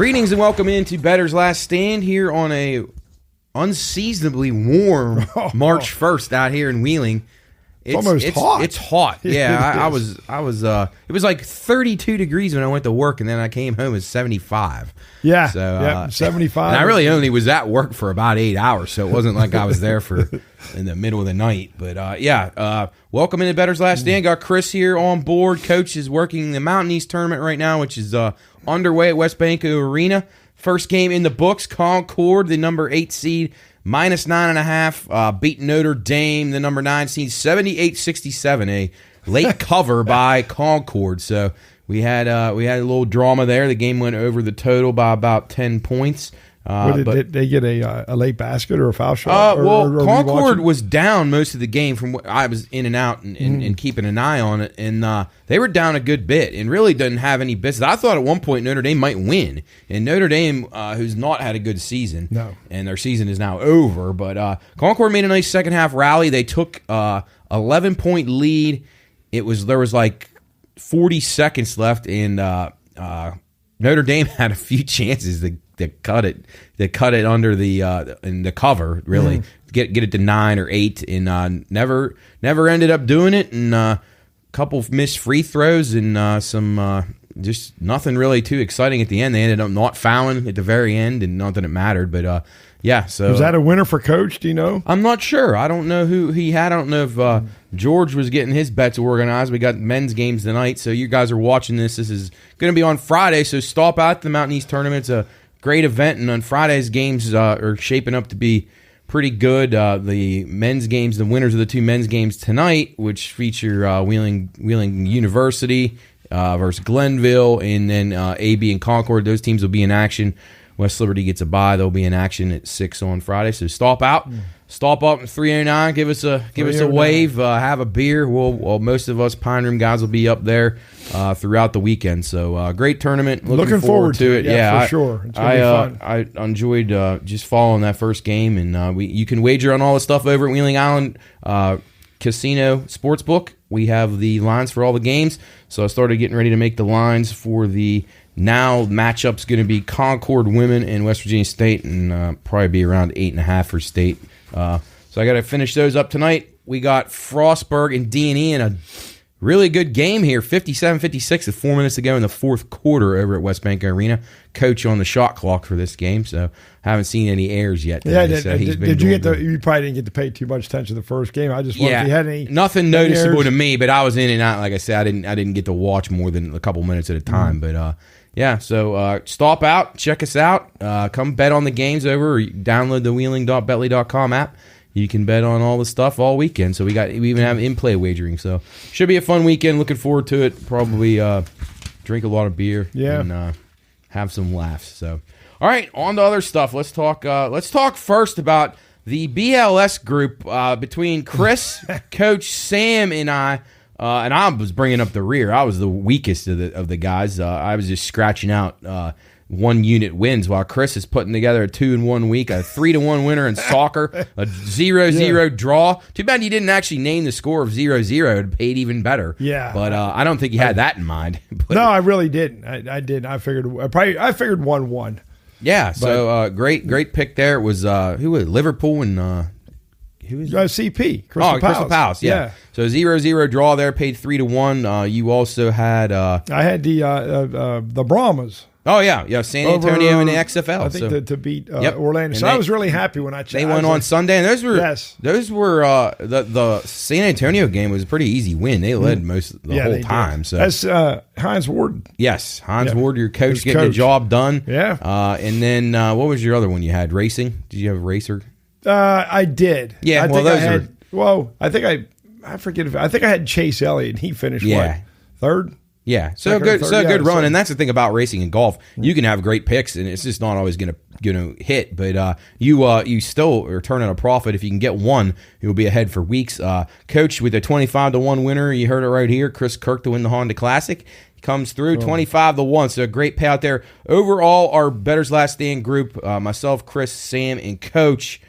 Greetings and welcome into Bettor's Last Stand here on a unseasonably warm March 1st out here in Wheeling. It's almost hot. It's hot. Yeah, it was like 32 degrees when I went to work, and then I came home at 75. Yeah, so 75. And I really only was at work for about 8 hours, so it wasn't like I was there for in the middle of the night. But welcome into Bettor's Last Stand. Got Chris here on board. Coach is working the Mountain East tournament right now, which is underway at West Banco Arena. First game in the books. Concord, the number 8 seed, minus 9.5, beat Notre Dame, the number 9 seed, 78-67, a late cover by Concord. So we had a little drama there. The game went over the total by about 10 points. Did they get a late basket or a foul shot? Concord was down most of the game from what I was in and out and keeping an eye on it, and they were down a good bit and really didn't have any business. I thought at one point Notre Dame might win, and Notre Dame, who's not had a good season, and their season is now over, but Concord made a nice second half rally. They took 11-point lead. There was like 40 seconds left, and Notre Dame had a few chances to cut it under in the cover, really get it to 9 or 8, and never ended up doing it. And a couple missed free throws and some just nothing really too exciting at the end. They ended up not fouling at the very end, and not that it mattered, but So was that a winner for Coach? Do you know? I'm not sure. I don't know who he had. I don't know if George was getting his bets organized. We got men's games tonight, so you guys are watching this. This is going to be on Friday, so stop out to the Mountain East Tournament. It's a great event, and on Friday's games are shaping up to be pretty good. The men's games, the winners of the two men's games tonight, which feature Wheeling University versus Glenville, and then AB and Concord. Those teams will be in action. West Liberty gets a bye. They'll be in action at 6 on Friday. So stop out, stop up at 309. Give us a wave. Have a beer. Most of us Pine Room guys will be up there throughout the weekend. So great tournament. Looking forward to it. Yeah, for sure. It's gonna be fun. I enjoyed just following that first game, and you can wager on all the stuff over at Wheeling Island Casino Sportsbook. We have the lines for all the games. So I started getting ready to make the lines for the. Now matchup's going to be Concord women and West Virginia State, and probably be around 8.5 for State. So I got to finish those up tonight. We got Frostburg and D&E in a really good game here, 57-56 with 4 minutes to go in the fourth quarter over at West Banco Arena. Coach on the shot clock for this game, so haven't seen any errors yet today. Did you get you probably didn't get to pay too much attention to the first game. I just wondered if you had any. Nothing noticeable errors to me, but I was in and out. Like I said, I didn't get to watch more than a couple minutes at a time, but. So stop out, check us out, come bet on the games over, or download the wheeling.betly.com app. You can bet on all the stuff all weekend. So we even have in-play wagering. So should be a fun weekend. Looking forward to it. Probably drink a lot of beer and have some laughs. So all right, on to other stuff. Let's talk first about the BLS group between Chris, Coach Sam, and I. And I was bringing up the rear. I was the weakest of the guys. I was just scratching out 1 unit wins, while Chris is putting together a 2-1 week, a 3-1 winner in soccer, a 0-0 draw. Too bad you didn't actually name the score of 0-0. It would have paid even better. Yeah, but I don't think you had that in mind. No, I really didn't. I didn't. I figured 1-1. Yeah. So great pick there. It was who was it? Liverpool and. CP. Crystal Palace. Yeah. So 0-0 draw there, paid 3-1. You also had. I had the Brahmas. Oh yeah, San Antonio in the XFL. I think to beat Orlando. So I was really happy when I checked. They went on Sunday, and those were the San Antonio game was a pretty easy win. They led most the whole time. Did. So that's Hines Ward. Yes, Hines Ward, your coach, getting the job done. Yeah. And then what was your other one you had? Racing? Did you have a racer? I did. Yeah. I think I had Chase Elliott. He finished third. Yeah, so good run, and that's the thing about racing and golf. You can have great picks, and it's just not always going to hit. But you still are turning a profit if you can get one. You'll be ahead for weeks. Coach with a 25-1 winner. You heard it right here. Chris Kirk to win the Honda Classic. He comes through 25-1. So a great payout there. Overall, our Bettor's Last Stand group, myself, Chris, Sam, and Coach.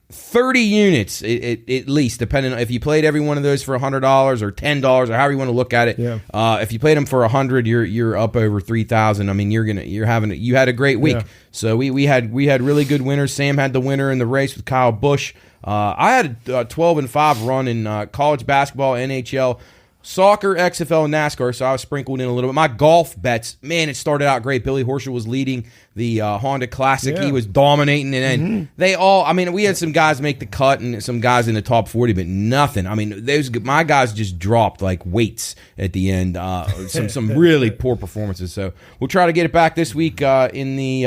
30 units at least, depending on if you played every one of those for $100 or $10 or however you want to look at it. Yeah. If you played them for $100, you're up over 3,000. I mean, you had a great week. Yeah. So we had really good winners. Sam had the winner in the race with Kyle Busch. I had a 12-5 run in college basketball, NHL, soccer, XFL, and NASCAR, so I was sprinkled in a little bit. My golf bets, man, it started out great. Billy Horschel was leading the Honda Classic. Yeah. He was dominating, and then they all, I mean, we had some guys make the cut and some guys in the top 40, but nothing. I mean, my guys just dropped like weights at the end. Some really poor performances. So we'll try to get it back this week in the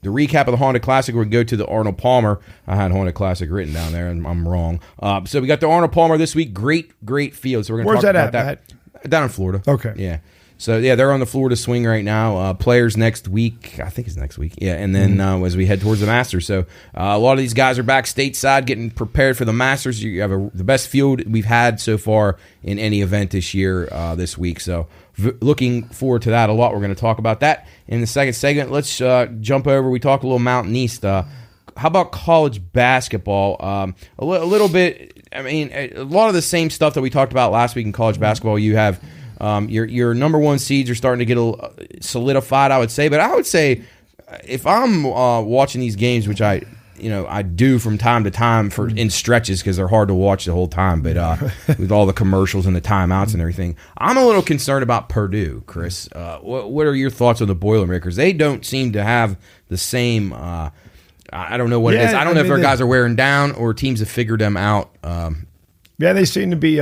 recap of the Honda Classic. We'll go to the Arnold Palmer. I had Honda Classic written down there, and I'm wrong. So we got the Arnold Palmer this week. Great field. So we're going to talk about that. Down in Florida. Okay. Yeah. So, yeah, they're on the Florida swing right now. Players next week. I think it's next week. Yeah, and then as we head towards the Masters. So, a lot of these guys are back stateside getting prepared for the Masters. You have the best field we've had so far in any event this year this week. So, looking forward to that a lot. We're going to talk about that in the second segment. Let's jump over. We talked a little Mountain East. How about college basketball? A little bit, I mean, a lot of the same stuff that we talked about last week in college basketball. You have your number one seeds are starting to get solidified, I would say. But I would say if I'm watching these games, which I do from time to time in stretches because they're hard to watch the whole time. But with all the commercials and the timeouts and everything, I'm a little concerned about Purdue, Chris. What are your thoughts on the Boilermakers? They don't seem to have the same. I don't know what it is. I don't know if their guys are wearing down or teams have figured them out. Yeah, they seem to be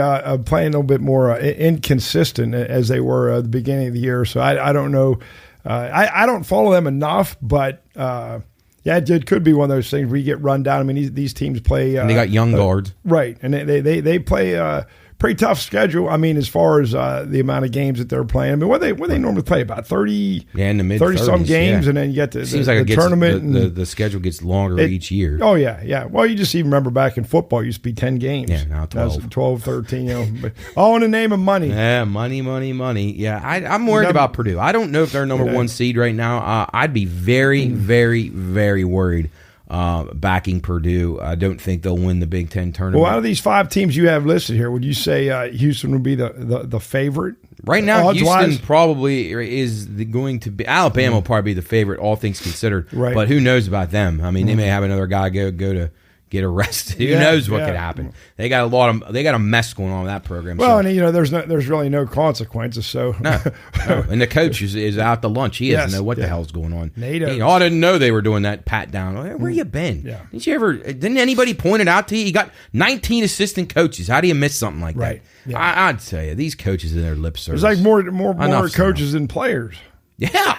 playing a little bit more inconsistent as they were at the beginning of the year. So I don't know. I don't follow them enough, but yeah, it could be one of those things where you get run down. I mean, these teams play. And they got young guards. Right, and they play pretty tough schedule. I mean, as far as the amount of games that they're playing. I mean, what they normally play about 30, in the mid 30 some games, and then you get the tournament. The schedule gets longer each year. Oh yeah. Well, you just even remember back in football, it used to be 10 games. Yeah, now 12. 12, 13. But all in the name of money. Yeah, money. Yeah, I'm worried about Purdue. I don't know if they're number one seed right now. I'd be very, very, very worried. Backing Purdue. I don't think they'll win the Big Ten tournament. Well, out of these 5 teams you have listed here, would you say Houston would be the favorite? Right now, Houston probably is going to be. Alabama will probably be the favorite, all things considered. Right. But who knows about them? I mean, they may have another guy go to get arrested. Who knows what could happen? They got a mess going on with that program. Well, and there's really no consequences. So no. And the coach is out to lunch. He doesn't know what the hell's going on. NATO. I didn't know they were doing that pat down. Where you been? Yeah. Didn't anybody point it out to you? You got 19 assistant coaches. How do you miss something like that? Yeah. I'd tell you, these coaches in their lip service. There's like more coaches than players. Yeah,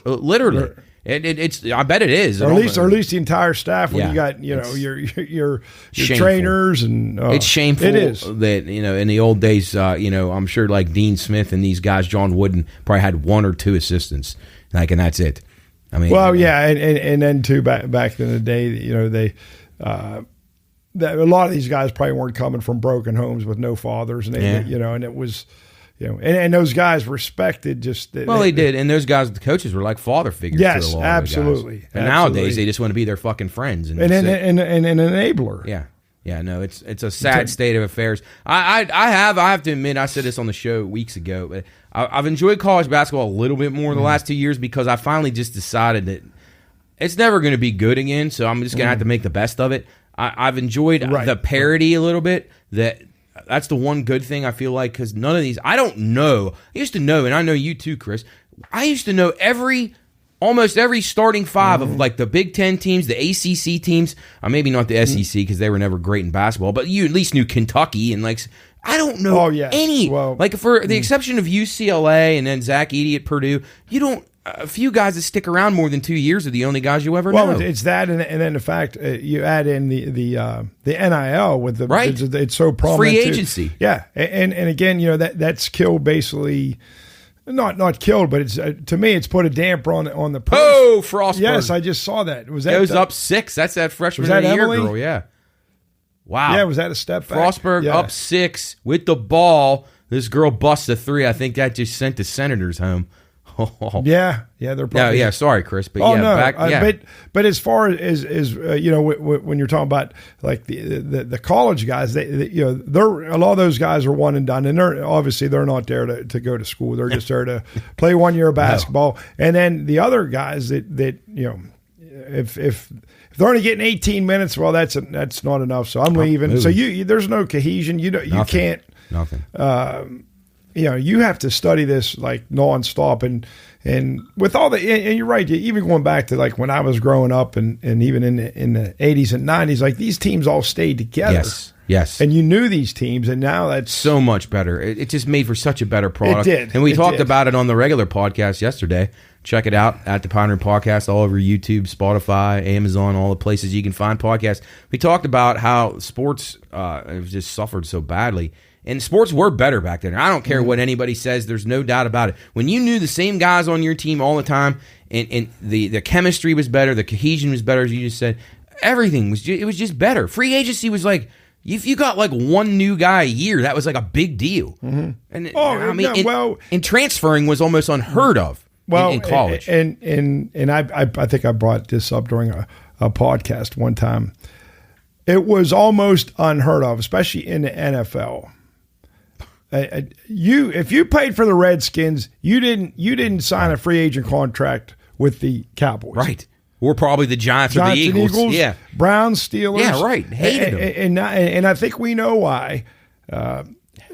literally. It's. I bet it is. Or at least the entire staff. When you got your trainers and it's shameful. It is that in the old days. I'm sure like Dean Smith and these guys, John Wooden, probably had 1 or 2 assistants, and that's it. I mean, and then too back in the day, they. A lot of these guys probably weren't coming from broken homes with no fathers, and and it was. And those guys respected they did, and those guys, the coaches, were like father figures. Yes, to a lot absolutely. Of the guys. And nowadays, they just want to be their fucking friends and an enabler. Yeah. No, it's a sad state of affairs. I have to admit, I said this on the show weeks ago, but I've enjoyed college basketball a little bit more the last 2 years because I finally just decided that it's never going to be good again. So I'm just going to have to make the best of it. I've enjoyed the parity a little bit. That's the one good thing I feel like, because none of these, I don't know. I used to know, and I know you too, Chris. I used to know almost every starting 5 of like the Big Ten teams, the ACC teams. Maybe not the SEC because they were never great in basketball, but you at least knew Kentucky and like I don't know any. Well, like for the exception of UCLA and then Zach Edey at Purdue, you don't. A few guys that stick around more than 2 years are the only guys you ever know. Well, it's that, and then the fact you add in the NIL with the it's so prominent. Free agency, and again, that's killed basically. Not killed, but it's to me, it's put a damper on the push. Oh, Frostberg! Yes, I just saw that. Goes up 6. That's that freshman of the year girl. Yeah. Wow. Yeah, was that a step back? Frostberg up 6 with the ball. This girl busts a 3. I think that just sent the Senators home. Yeah, they're probably. Yeah, sorry, Chris, but but as far as when you're talking about like the college guys, they're a lot of those guys are one and done, and they're not there to go to school. They're just there to play 1 year of basketball, and then the other guys that if they're only getting 18 minutes, well, that's not enough. So I'm leaving. Moving. So there's no cohesion. You can't. Nothing. You have to study this like nonstop, and with all and you're right. Even going back to like when I was growing up, and even in the 80s and 90s, like these teams all stayed together. Yes. And you knew these teams, and now that's so much better. It just made for such a better product. It did. And we talked about it on the regular podcast yesterday. Check it out at the Pioneer Podcast, all over YouTube, Spotify, Amazon, all the places you can find podcasts. We talked about how sports have just suffered so badly. And sports were better back then. I don't care what anybody says. There's no doubt about it. When you knew the same guys on your team all the time, and the chemistry was better, the cohesion was better, as you just said, everything was just better. Free agency was like, if you got like one new guy a year, that was like a big deal. Mm-hmm. And transferring was almost unheard of in college. And I think I brought this up during a podcast one time. It was almost unheard of, especially in the NFL. If you played for the Redskins, you didn't sign a free agent contract with the Cowboys, right? Or probably the Giants or the Eagles. Yeah, Browns, Steelers. Yeah, right. Hated them. And I think we know why.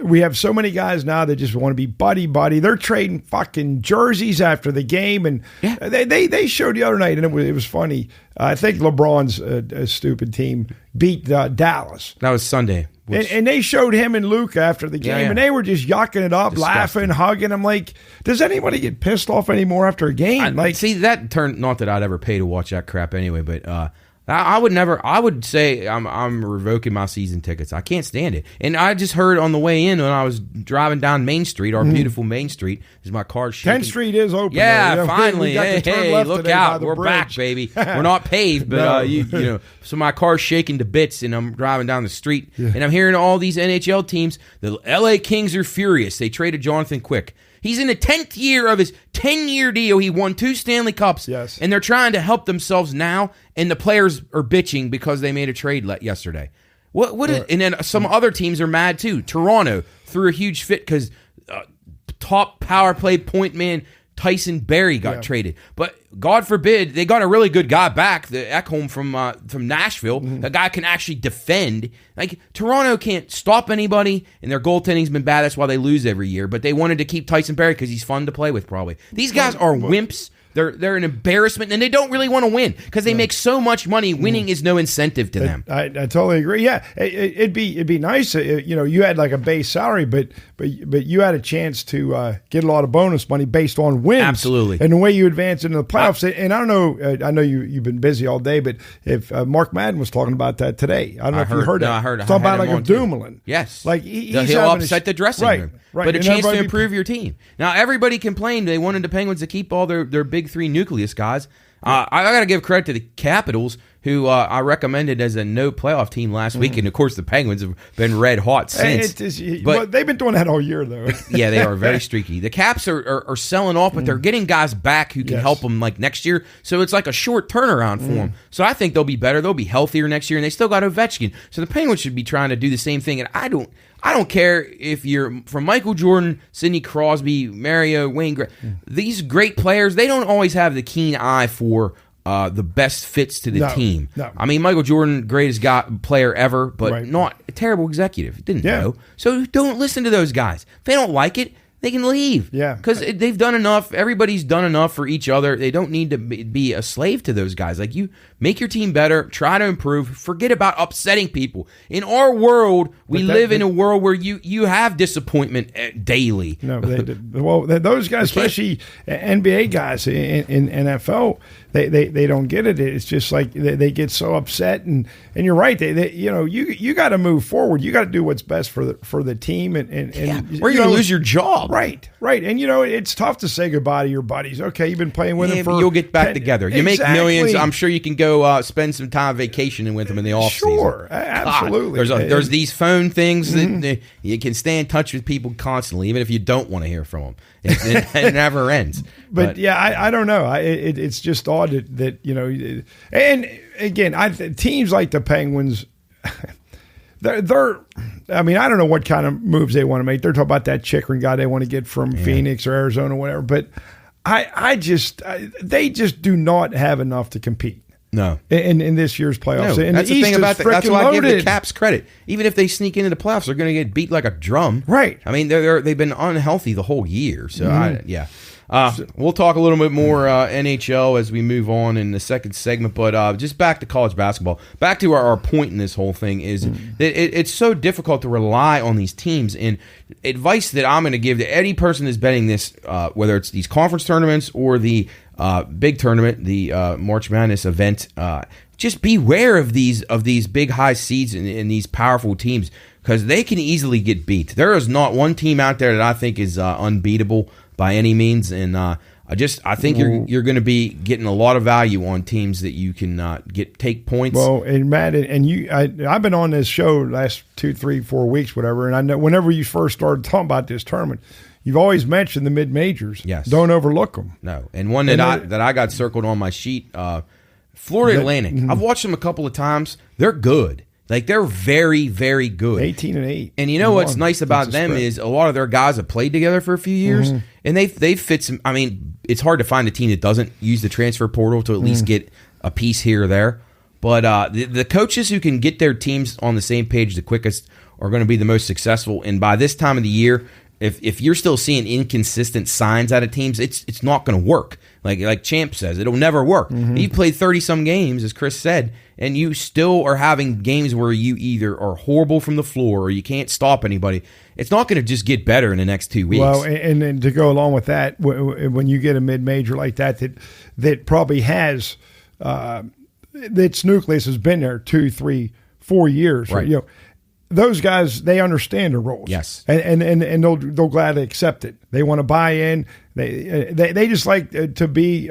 We have so many guys now that just want to be buddy. They're trading fucking jerseys after the game, and they showed the other night, and it was funny. I think LeBron's stupid team beat Dallas. That was Sunday. And they showed him and Luke after the game, and they were just yucking it up, laughing, hugging. I'm like, does anybody get pissed off anymore after a game? Not that I'd ever pay to watch that crap anyway, but I would never. I would say I'm revoking my season tickets. I can't stand it. And I just heard on the way in when I was driving down Main Street, our beautiful Main Street, is my car shaking. 10th Street is open. Yeah, finally. Hey, look out! We're back, baby. We're not paved, but so my car's shaking to bits, and I'm driving down the street, and I'm hearing all these NHL teams. The LA Kings are furious. They traded Jonathan Quick. He's in the 10th year of his 10-year deal. He won 2 Stanley Cups, and they're trying to help themselves now, and the players are bitching because they made a trade yesterday. And then some other teams are mad too. Toronto threw a huge fit because top power play point man Tyson Barrie got traded. But God forbid, they got a really good guy back, the Ekholm from Nashville. The guy can actually defend. Like, Toronto can't stop anybody, and their goaltending's been bad. That's why they lose every year. But they wanted to keep Tyson Barrie because he's fun to play with, probably. These guys are wimps. They're an embarrassment, and they don't really want to win because they make so much money. Winning is no incentive to them. I totally agree. Yeah, it'd be nice. You had like a base salary, but you had a chance to get a lot of bonus money based on wins. Absolutely. And the way you advance into the playoffs. And I don't know. I know you've been busy all day, but if Mark Madden was talking about that today, I don't know if you heard that. No, I heard. Talking about like a Dumoulin. Yes. Like he'll upset the dressing room. Right. But a chance to improve your team. Now, everybody complained they wanted the Penguins to keep all their big 3 nucleus guys. I got to give credit to the Capitals, who I recommended as a no playoff team last week. And, of course, the Penguins have been red hot since. But they've been doing that all year, though. Yeah, they are very streaky. The Caps are selling off, but they're getting guys back who can help them like next year. So it's like a short turnaround for them. So I think they'll be better. They'll be healthier next year, and they still got Ovechkin. So the Penguins should be trying to do the same thing. And I don't care if you're from Michael Jordan, Sidney Crosby, Mario, Wayne. These great players, they don't always have the keen eye for the best fits to the team. No. I mean, Michael Jordan, greatest player ever, but not a terrible executive. Didn't know. So don't listen to those guys. If they don't like it, they can leave. Yeah. Because they've done enough. Everybody's done enough for each other. They don't need to be a slave to those guys. Like, you make your team better, try to improve, forget about upsetting people. In our world, we live in a world where you have disappointment daily. No, those guys, especially NBA guys in NFL, they don't get it. It's just like they get so upset, and you're right. You got to move forward. You got to do what's best for the team, or you're going to lose your job. Right. And it's tough to say goodbye to your buddies. Okay, you've been playing with them for you'll get back together. You make millions. I'm sure you can go go spend some time vacationing with them in the off season. Sure, absolutely. There's these phone things that you can stay in touch with people constantly, even if you don't want to hear from them. It never ends. But yeah, I don't know. It's just odd that and again, teams like the Penguins. They're I mean, I don't know what kind of moves they want to make. They're talking about that Chikrin guy they want to get from Phoenix or Arizona or whatever. But they just do not have enough to compete. No. In this year's playoffs. No, And that's the the East thing about is that's why I give loaded. the Caps credit. Even if they sneak into the playoffs, they're going to get beat like a drum. Right. I mean, they've been unhealthy the whole year. So, we'll talk a little bit more NHL as we move on in the second segment. But just back to college basketball. Back to our point in this whole thing is that it's so difficult to rely on these teams. And advice that I'm going to give to any person that's betting this, whether it's these conference tournaments or the big tournament, the March Madness event, just beware of these big high seeds and these powerful teams because they can easily get beat. There is not one team out there that I think is unbeatable by any means, and I think you're going to be getting a lot of value on teams that you can take points. Well, and Matt, and I've been on this show last 2, 3, 4 weeks, whatever, and I know whenever you first started talking about this tournament, you've always mentioned the mid majors. Yes, don't overlook them. No, and one that I got circled on my sheet, Florida Atlantic. I've watched them a couple of times. They're good. Like, they're very, very good. 18-8. And you know what's nice about them is a lot of their guys have played together for a few years, and they fit some. I mean, it's hard to find a team that doesn't use the transfer portal to at least get a piece here or there. But the coaches who can get their teams on the same page the quickest are going to be the most successful. And by this time of the year, if you're still seeing inconsistent signs out of teams, it's not going to work. Like Champ says, it'll never work. You've played 30-some games, as Chris said, and you still are having games where you either are horrible from the floor or you can't stop anybody. It's not going to just get better in the next 2 weeks. Well, and to go along with that, when you get a mid-major like that probably has its nucleus has been there 2, 3, 4 years. Right. Those guys, they understand the roles. Yes. And they'll gladly accept it. They want to buy in. They just like to be,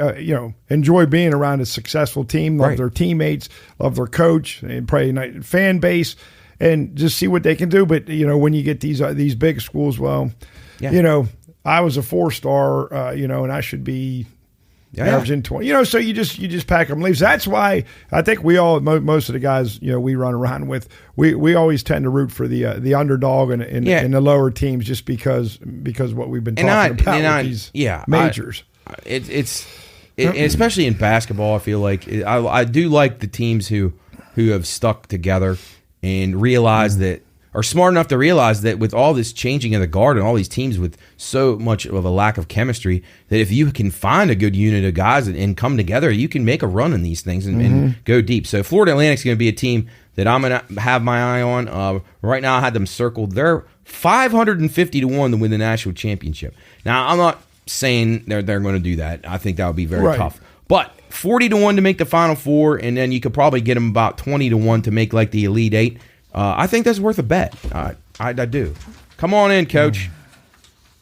enjoy being around a successful team, love their teammates, love their coach, and probably fan base, and just see what they can do. But, when you get these big schools, I was a 4-star, and I should be averaging 20. So you just pack them leaves. That's why I think we all, most of the guys, we run around with, we always tend to root for the underdog and the lower teams just because what we've been talking about with these majors. Especially in basketball, I feel like I do like the teams who have stuck together and realize that, are smart enough to realize that with all this changing of the guard and all these teams with so much of a lack of chemistry, that if you can find a good unit of guys and come together, you can make a run in these things and go deep. So Florida Atlantic's going to be a team that I'm going to have my eye on. Right now I had them circled. They're 550-1 to win the national championship. Now, I'm not saying they're going to do that. I think that would be very tough. But 40-1 to make the Final Four, and then you could probably get them about 20-1 to make like the Elite Eight. I think that's worth a bet. I do. Come on in, Coach.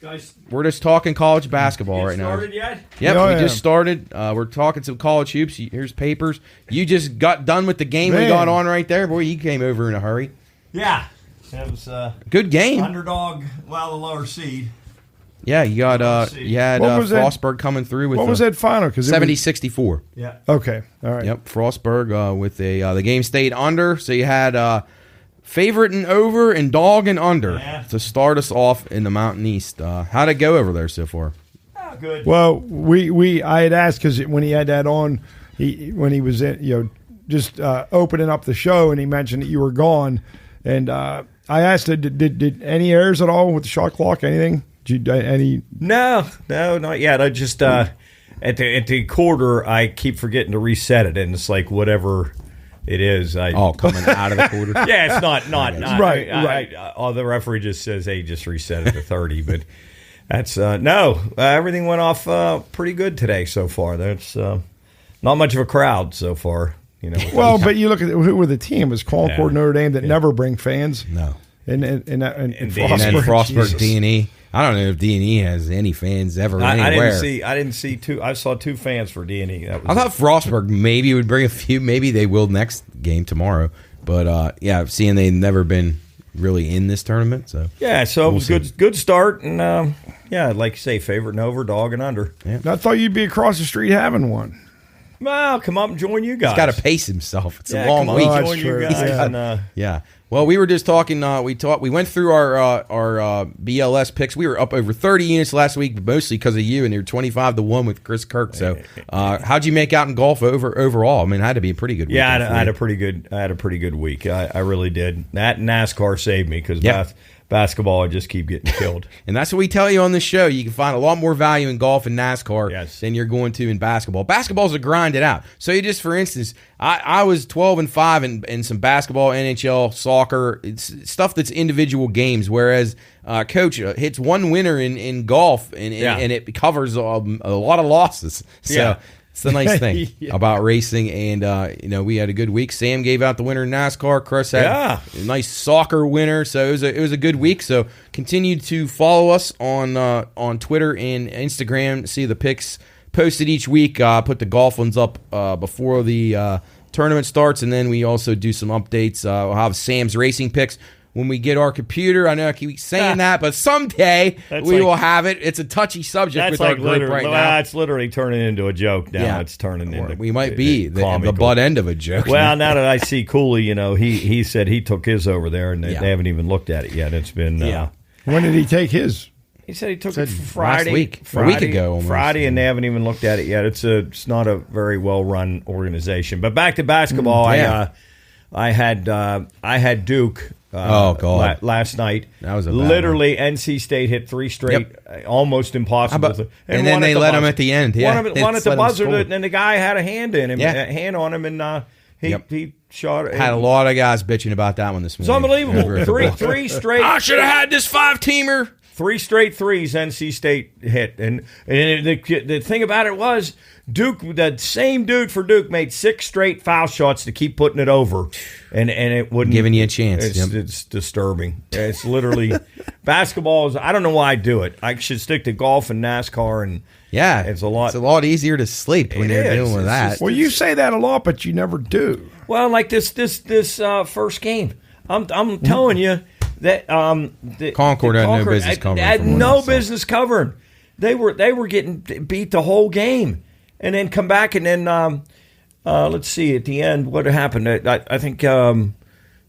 Guys, we're just talking college basketball right now. Started yet? Yep, we just started. We're talking some college hoops. Here's papers. You just got done with the game we got on right there. Boy, you came over in a hurry. Yeah. It was good game. Underdog, the lower seed. Yeah, you had Frostburg coming through with what was that final? 70-64. Yeah. Okay. All right. Yep, Frostburg with the game stayed under. So you had favorite and over and dog and under to start us off in the Mountain East. How'd it go over there so far? Oh, good. Well, I had asked because when he had that on, when he was just opening up the show, and he mentioned that you were gone, and I asked, did any errors at all with the shot clock? Anything? No, not yet. I just at the quarter, I keep forgetting to reset it, and it's like whatever it is. Coming out of the quarter. Yeah, it's not right. The referee just says, "Hey, just reset it to 30." But that's everything went off pretty good today so far. There's not much of a crowd so far. Well, but you look at who were the team? It was Concord, Notre Dame that never bring fans. No. And Frostburg, D&E. I don't know if D&E has any fans ever anywhere. I didn't see two. I saw 2 fans for D&E. I thought Frostburg maybe would bring a few. Maybe they will next game tomorrow. But seeing they've never been really in this tournament, so it was good start, and like you say, favorite and over, dog and under. Yeah. I thought you'd be across the street having one. Well, come up and join you guys. He's got to pace himself. It's a long week. Join you guys. Yeah. Well, we were just talking. We went through our BLS picks. We were up over 30 units last week, mostly because of you, and you're 25-1 with Chris Kirk. So, how'd you make out in golf overall? I mean, it had to be a pretty good week. Yeah, I had a pretty good week. I really did. That NASCAR saved me because basketball, I just keep getting killed. And that's what we tell you on this show. You can find a lot more value in golf and NASCAR than you're going to in basketball. Basketball's a grind it out. So you just, for instance, I was 12-5 in some basketball, NHL, soccer, it's stuff that's individual games, whereas Coach hits one winner in golf, and it covers a lot of losses. So it's the nice thing about racing, and we had a good week. Sam gave out the winner in NASCAR. Chris had a nice soccer winner, so it was a good week. So continue to follow us on Twitter and Instagram. See the picks posted each week. Put the golf ones up before the tournament starts, and then we also do some updates. We'll have Sam's racing picks when we get our computer. I know I keep saying that, but someday we will have it. It's a touchy subject with our group right now. It's literally turning into a joke now. Yeah. It's turning into... We might be the butt end of a joke. Well, now that I see Cooley, he said he took his over there, and they haven't even looked at it yet. It's been... When did he take his? He said he took it Friday. A week ago almost. Friday, and they haven't even looked at it yet. It's not a very well-run organization. But back to basketball, I had Duke... God! Last night, that was literally NC State hit 3 straight, almost impossible. And then they let him at the end. Yeah, one at the buzzer, and the guy had a hand on him, and he shot. Had a lot of guys bitching about that one this morning. It's unbelievable. Three straight. I should have had this 5-teamer. 3 straight threes NC State hit, and the thing about it was Duke, that same dude for Duke, made 6 straight foul shots to keep putting it over, and it wouldn't giving you a chance. It's disturbing. It's literally basketball. I don't know why I do it. I should stick to golf and NASCAR, and it's a lot easier to sleep when you're dealing with that. Well, you say that a lot, but you never do. Well, like this first game, I'm telling you. That Concord had no business covering. Had no business covering. They were getting beat the whole game, and then come back, and then let's see at the end what happened. I think who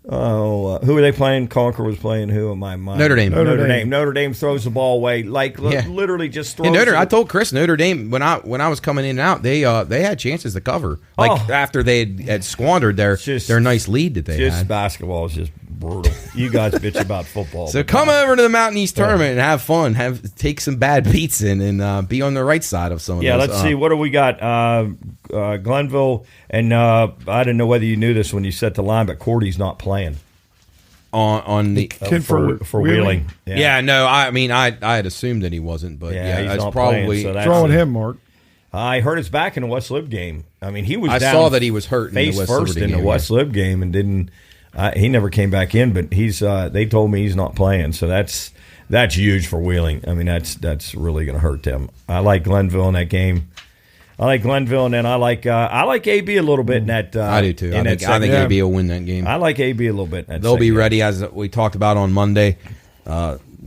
were they playing? Concord was playing who? Am I mind? Notre Dame. Notre Dame throws the ball away, literally just throws. I told Chris Notre Dame when I was coming in and out, they had chances to cover. After they had squandered their nice lead that they had. Basketball is just brutal. You guys bitch about football. So come over to the Mountain East tournament and have fun. Take some bad beats in and be on the right side of some of those. Yeah, let's see. What do we got? Glenville, and I didn't know whether you knew this when you set the line, but Cordy's not playing. On the for Wheeling. No, I mean I had assumed that he wasn't, but he's not probably playing, so throwing him, Mark. I heard his back in the West Lib game. I mean, he was. I saw that he was hurt face in the West first Liberty in the West Lib game and didn't. He never came back in, but he's. They told me he's not playing, so that's huge for Wheeling. I mean, that's really going to hurt them. I like Glenville in that game. And then I like AB a little bit in that. I do too. I think AB will win that game. I like AB a little bit. In that They'll be ready, as we talked about on Monday.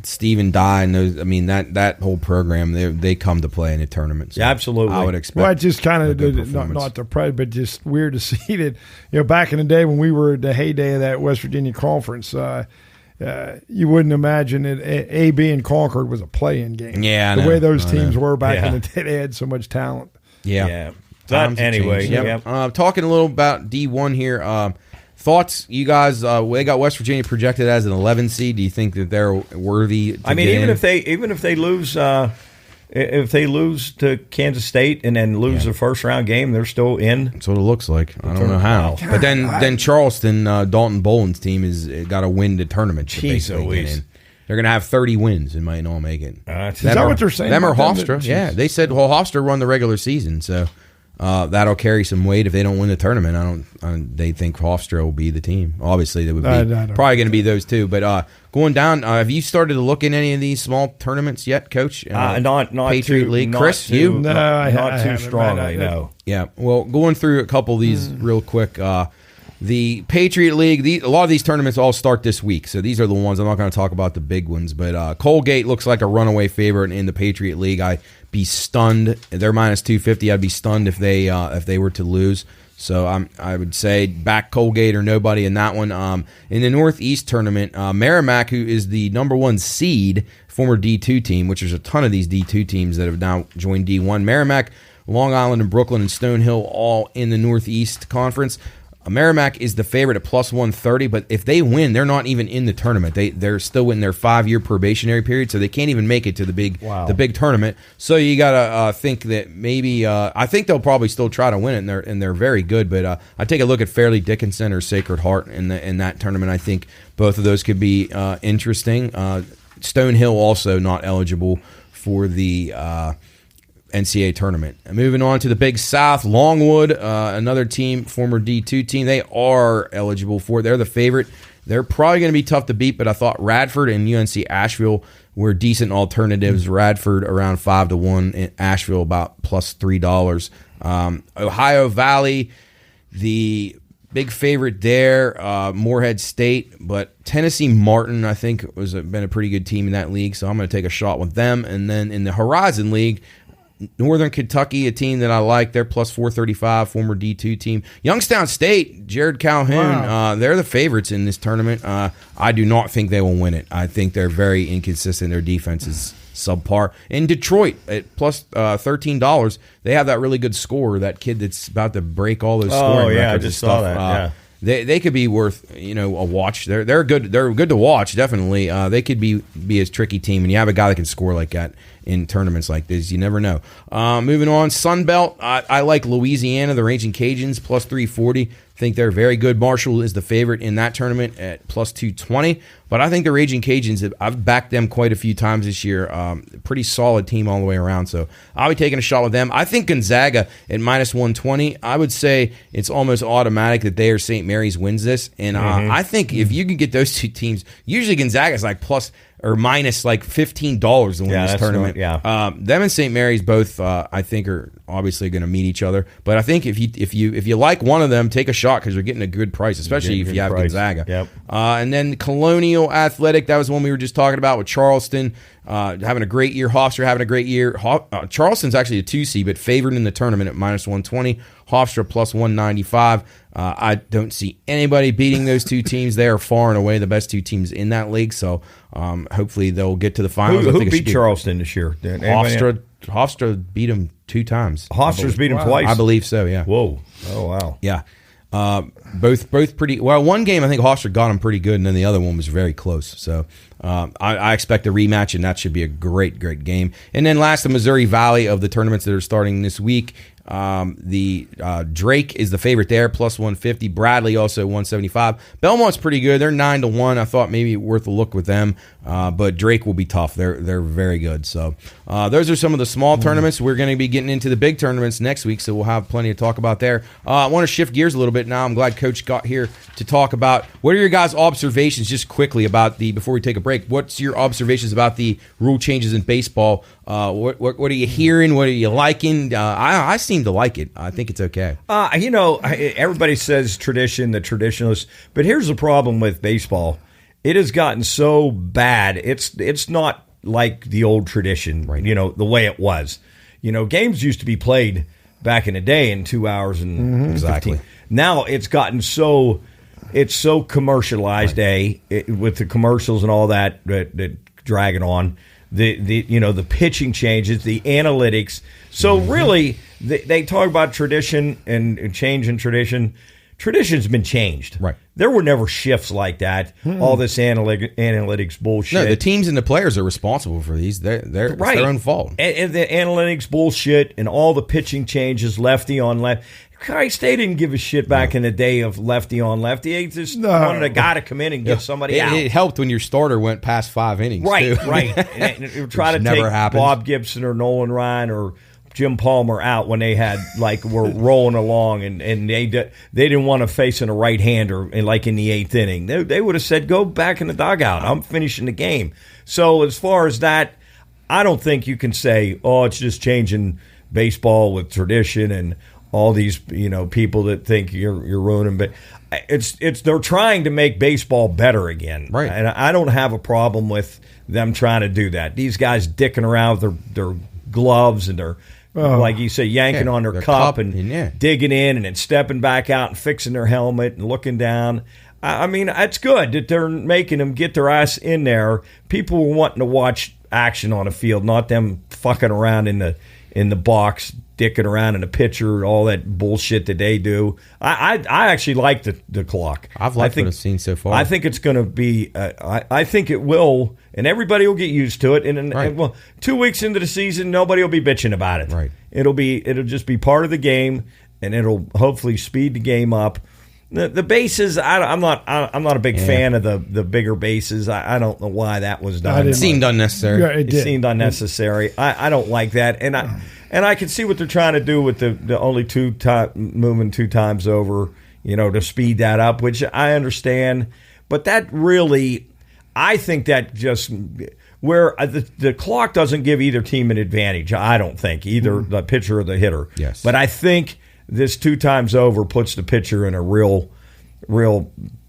Steve and Dye and those. I mean that whole program. They come to play in a tournament. So absolutely, I would expect. Well, I just kind of not to pride, but just weird to see that. Back in the day when we were at the heyday of that West Virginia conference, you wouldn't imagine that AB and Concord was a play-in game. Yeah, the way those teams were back in the day, they had so much talent. Yeah. But anyway, talking a little about D1 here. Thoughts, you guys? They got West Virginia projected as an 11 seed. Do you think that they're worthy? Even if they lose, if they lose to Kansas State and then lose the first round game, they're still in. That's what it looks like. I don't know how. But then Charleston, Dalton Boland's team has got to win the tournament. Jeez Louise. They're going to have 30 wins and might not make it. Is that what they're saying? Them or Hofstra. Yeah, they said Hofstra run the regular season, so that'll carry some weight if they don't win the tournament. They think Hofstra will be the team. Obviously, they would be probably going to be those two. But going down, have you started to look in any of these small tournaments yet, Coach? Not Patriot too, League. not Chris, too, you? No, not too haven't, strongly. No. Yeah. Well, going through a couple of these real quick. The Patriot League, a lot of these tournaments all start this week, so these are the ones. I'm not going to talk about the big ones, but Colgate looks like a runaway favorite in the Patriot League. I'd be stunned. They're minus 250. I'd be stunned if they were to lose. So I would say back Colgate or nobody in that one. In the Northeast tournament, Merrimack, who is the number 1 seed, former D2 team, which there's a ton of these D2 teams that have now joined D1. Merrimack, Long Island, and Brooklyn and Stonehill all in the Northeast Conference. Merrimack is the favorite at plus 130, but if they win, they're not even in the tournament. They're still in their 5-year probationary period, so they can't even make it to the big tournament. So you gotta think that maybe I think they'll probably still try to win it, and they're very good. But I take a look at Fairleigh Dickinson or Sacred Heart in that tournament. I think both of those could be interesting. Stonehill also not eligible for the NCAA tournament. And moving on to the Big South, Longwood, another team, former D2 team, they are eligible for it. They're the favorite. They're probably going to be tough to beat, but I thought Radford and UNC Asheville were decent alternatives. Radford around 5-1, and Asheville about plus $3. Ohio Valley, the big favorite there, Morehead State, but Tennessee Martin, I think, been a pretty good team in that league, so I'm going to take a shot with them. And then in the Horizon League, Northern Kentucky, a team that I like. They're plus 435, former D2 team. Youngstown State, Jared Calhoun, they're the favorites in this tournament. I do not think they will win it. I think they're very inconsistent. Their defense is subpar. In Detroit, at plus $13, they have that really good scorer, that kid that's about to break all those scoring records. I just saw that. They could be worth a watch. They're good. They're good to watch. Definitely, they could be a tricky team. And you have a guy that can score like that in tournaments like this. You never know. Moving on, Sun Belt. I like Louisiana, the Raging Cajuns, plus 340. Think they're very good. Marshall is the favorite in that tournament at plus 220. But I think the Raging Cajuns, I've backed them quite a few times this year. Pretty solid team all the way around. So I'll be taking a shot with them. I think Gonzaga at minus 120, I would say it's almost automatic that they or St. Mary's wins this. And I think if you can get those two teams, usually Gonzaga is like plus or minus like $15 to win this tournament. Them and St. Mary's both, I think, are obviously going to meet each other. But I think if you like one of them, take a shot because you're getting a good price, especially if you have Gonzaga. Yep. And then Colonial Athletic, that was one we were just talking about with Charleston. Having a great year. Hofstra having a great year. Charleston's actually a 2C, but favored in the tournament at minus 120. Hofstra plus 195. I don't see anybody beating those two teams. They are far and away the best two teams in that league. So hopefully they'll get to the finals. Who beat Charleston this year? Hofstra beat them 2 times. Hofstra's beat them twice? I believe so, yeah. Whoa. Oh, wow. Yeah. Both pretty well. One game I think Hofstra got them pretty good, and then the other one was very close. So I expect a rematch, and that should be a great game. And then last, the Missouri Valley of the tournaments that are starting this week. The Drake is the favorite there, plus 150. Bradley also 175. Belmont's pretty good. They're 9-1. I thought maybe worth a look with them, but Drake will be tough. They're very good. So those are some of the small tournaments. We're going to be getting into the big tournaments next week, so we'll have plenty to talk about there. I want to shift gears a little bit now. I'm glad Coach got here to talk about what are your guys' observations just quickly about before we take a break. What's your observations about the rule changes in baseball? What are you hearing? What are you liking? I seem to like it. I think it's okay. Everybody says tradition, the traditionalists, but here's the problem with baseball. It has gotten so bad. It's not like the old tradition, right. The way it was. Games used to be played back in the day in 2 hours and exactly. 15. Now it's gotten so commercialized, right. With the commercials and all that dragging on. The pitching changes, the analytics. So really, they talk about tradition and change in tradition. Tradition's been changed. Right. There were never shifts like that. All this analytics bullshit. No, the teams and the players are responsible for these. They're right. It's their own fault. And the analytics bullshit and all the pitching changes, lefty on left. Christ, they didn't give a shit back in the day of lefty on lefty. They just wanted a guy to come in and get somebody out. It helped when your starter went past 5 innings. Right, too. right. And try to take happened. Bob Gibson or Nolan Ryan or Jim Palmer out when they had were rolling along and they didn't want to face in a right-hander like in the 8th inning. They would have said, go back in the dugout. I'm finishing the game. So as far as that, I don't think you can say, oh, it's just changing baseball with tradition and all these people that think you're ruining. But it's they're trying to make baseball better again. Right. And I don't have a problem with them trying to do that. These guys dicking around with their gloves and their like you say, yanking on their cup and digging in and then stepping back out and fixing their helmet and looking down. I mean, it's good that they're making them get their ass in there. People were wanting to watch action on a field, not them fucking around in the box, dicking around in the pitcher, all that bullshit that they do. I actually like the clock. I've liked what I've seen so far. I think it's going to be. I think it will, and everybody will get used to it. And well, 2 weeks into the season, nobody will be bitching about it. Right. It'll just be part of the game, and it'll hopefully speed the game up. The bases, I'm not a big fan of the bigger bases. I don't know why that was done. It seemed unnecessary. Yeah, It seemed unnecessary. I don't like that, and I can see what they're trying to do with the only moving 2 times over, to speed that up, which I understand. But that really, I think that just where the clock doesn't give either team an advantage. I don't think either the pitcher or the hitter. Yes, but I think this 2 times over puts the pitcher in a real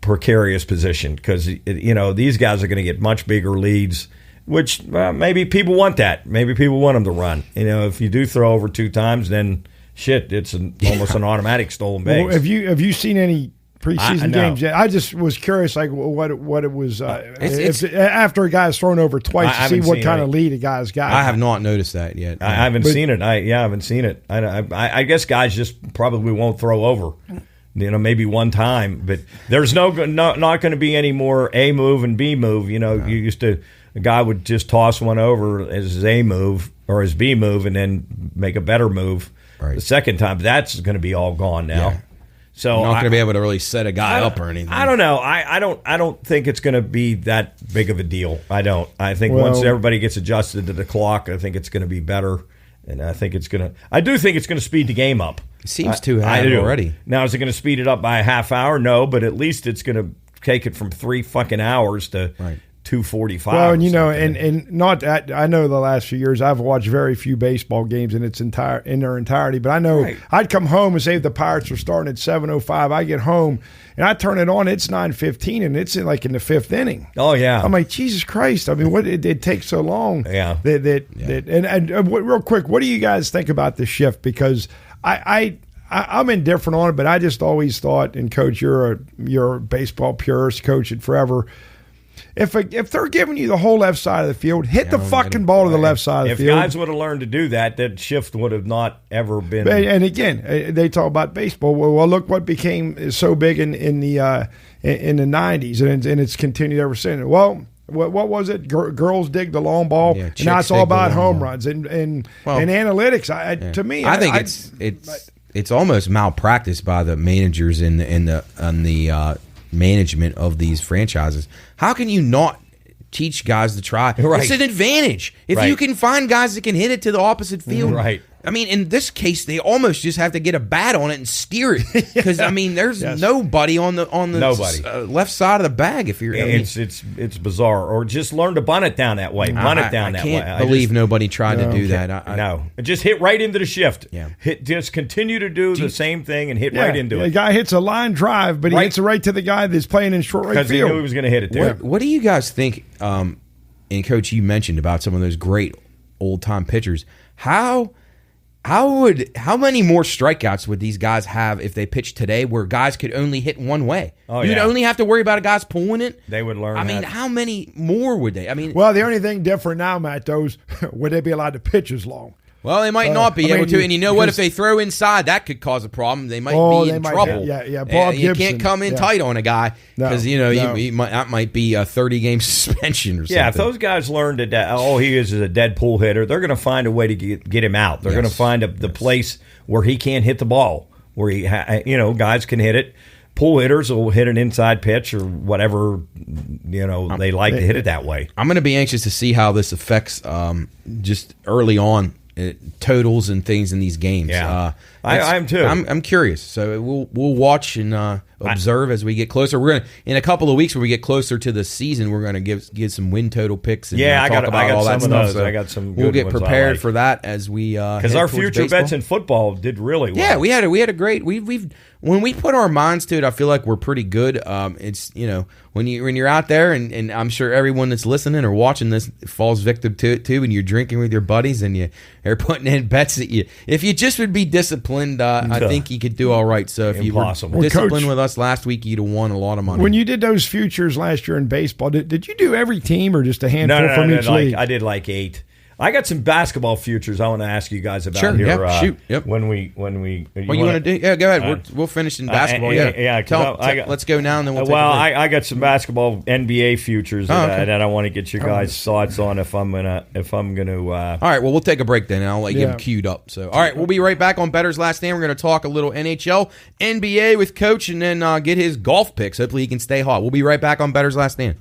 precarious position because these guys are going to get much bigger leads, which maybe people want that. Maybe people want them to run. If you do throw over 2 times, then shit, it's almost an automatic stolen base. Well, have you seen any preseason games yet? I just was curious, what it was after a guy's thrown over twice to see what kind of lead a guy's got. I have not noticed that yet. I haven't seen it. I haven't seen it. I guess guys just probably won't throw over. Maybe one time, but there's not going to be any more A move and B move. You used to, a guy would just toss one over as his A move or his B move and then make a better move the second time. That's going to be all gone now. Yeah. So you're not going to be able to really set a guy up or anything. I don't know. I don't think it's going to be that big of a deal. I don't. I think once everybody gets adjusted to the clock, I think it's going to be better. And I think it's going to. I do think it's going to speed the game up. It seems to have already. Now, is it going to speed it up by a half hour? No, but at least it's going to take it from 3 fucking hours to 2:45. Well, and not that I know the last few years I've watched very few baseball games in their entirety. But I know I'd come home and say the Pirates were starting at 7:05. I get home and I turn it on. It's 9:15 and it's in the 5th inning. Oh yeah. I'm like, Jesus Christ! I mean, what it takes so long? Yeah. Real quick, what do you guys think about the shift? Because I'm indifferent on it, but I just always thought, and Coach, you're a baseball purist, coach it forever. If they're giving you the whole left side of the field, hit the fucking ball to the left side of the field. If guys would have learned to do that, that shift would have not ever been. And again, they talk about baseball. Well, look what became so big in the 90s, and it's continued ever since. Well, what was it? Girls dig the long ball, and now it's all about home runs and analytics. To me, I think it's almost malpractice by the managers and the management of these franchises. How can you not teach guys to try? Right. It's an advantage if you can find guys that can hit it to the opposite field. Right. I mean, in this case, they almost just have to get a bat on it and steer it because I mean, there's nobody on the left side of the bag. If you're, it's bizarre. Or just learn to bunt it down that way. I can't believe nobody tried to do that. No, just hit right into the shift. Yeah, just continue to do the same thing and hit right into it. The guy hits a line drive, but he hits it right to the guy that's playing in short right field because he knew he was going to hit it there. What do you guys think? And Coach, you mentioned about some of those great old time pitchers. How many more strikeouts would these guys have if they pitched today where guys could only hit one way? You'd only have to worry about a guy's pulling it. They would learn. I mean, how many more would they? I mean, well, the only thing different now, Matt, would they be allowed to pitch as long? Well, they might not be able to, and you know what? If they throw inside, that could cause a problem. They might be in trouble. Bob you Gibson. can't come in tight on a guy because that might be a 30-game suspension or something. Yeah, if those guys learned that he is a dead pull hitter, they're going to find a way to get him out. They're going to find the place where he can't hit the ball, where guys can hit it. Pull hitters will hit an inside pitch or whatever, they like to hit it that way. I'm going to be anxious to see how this affects just early on totals and things in these games. Yeah. I am too. I'm curious. So we'll watch and observe as we get closer. We're gonna in a couple of weeks when we get closer to the season. We're gonna give some win total picks. And I talk got about all that some stuff. of those. So I got some. We'll get ones prepared for that as we because our future baseball. bets in football did really well. Yeah, we had a great. We've when we put our minds to it, I feel like we're pretty good. It's when you're out there, and I'm sure everyone that's listening or watching this falls victim to it too. And you're drinking with your buddies and you're putting in bets that if you just would be disciplined, I think you could do all right. So if Impossible. you were disciplined Coach, with us last week, you'd have won a lot of money. When you did those futures last year in baseball, did you do every team or just a handful from each league? I did like 8. I got some basketball futures I want to ask you guys about Sure, here. yep, shoot. Yep. When we what you want to do? Yeah, go ahead. We'll finish in basketball. Let's go now and then we'll take a break. I got some basketball NBA futures that I want to get your guys' thoughts on if I'm gonna. All right, well, we'll take a break then, and I'll let you get them queued up. So, all right, we'll be right back on Bettor's Last Stand. We're going to talk a little NHL, NBA with Coach, and then get his golf picks. Hopefully, he can stay hot. We'll be right back on Bettor's Last Stand.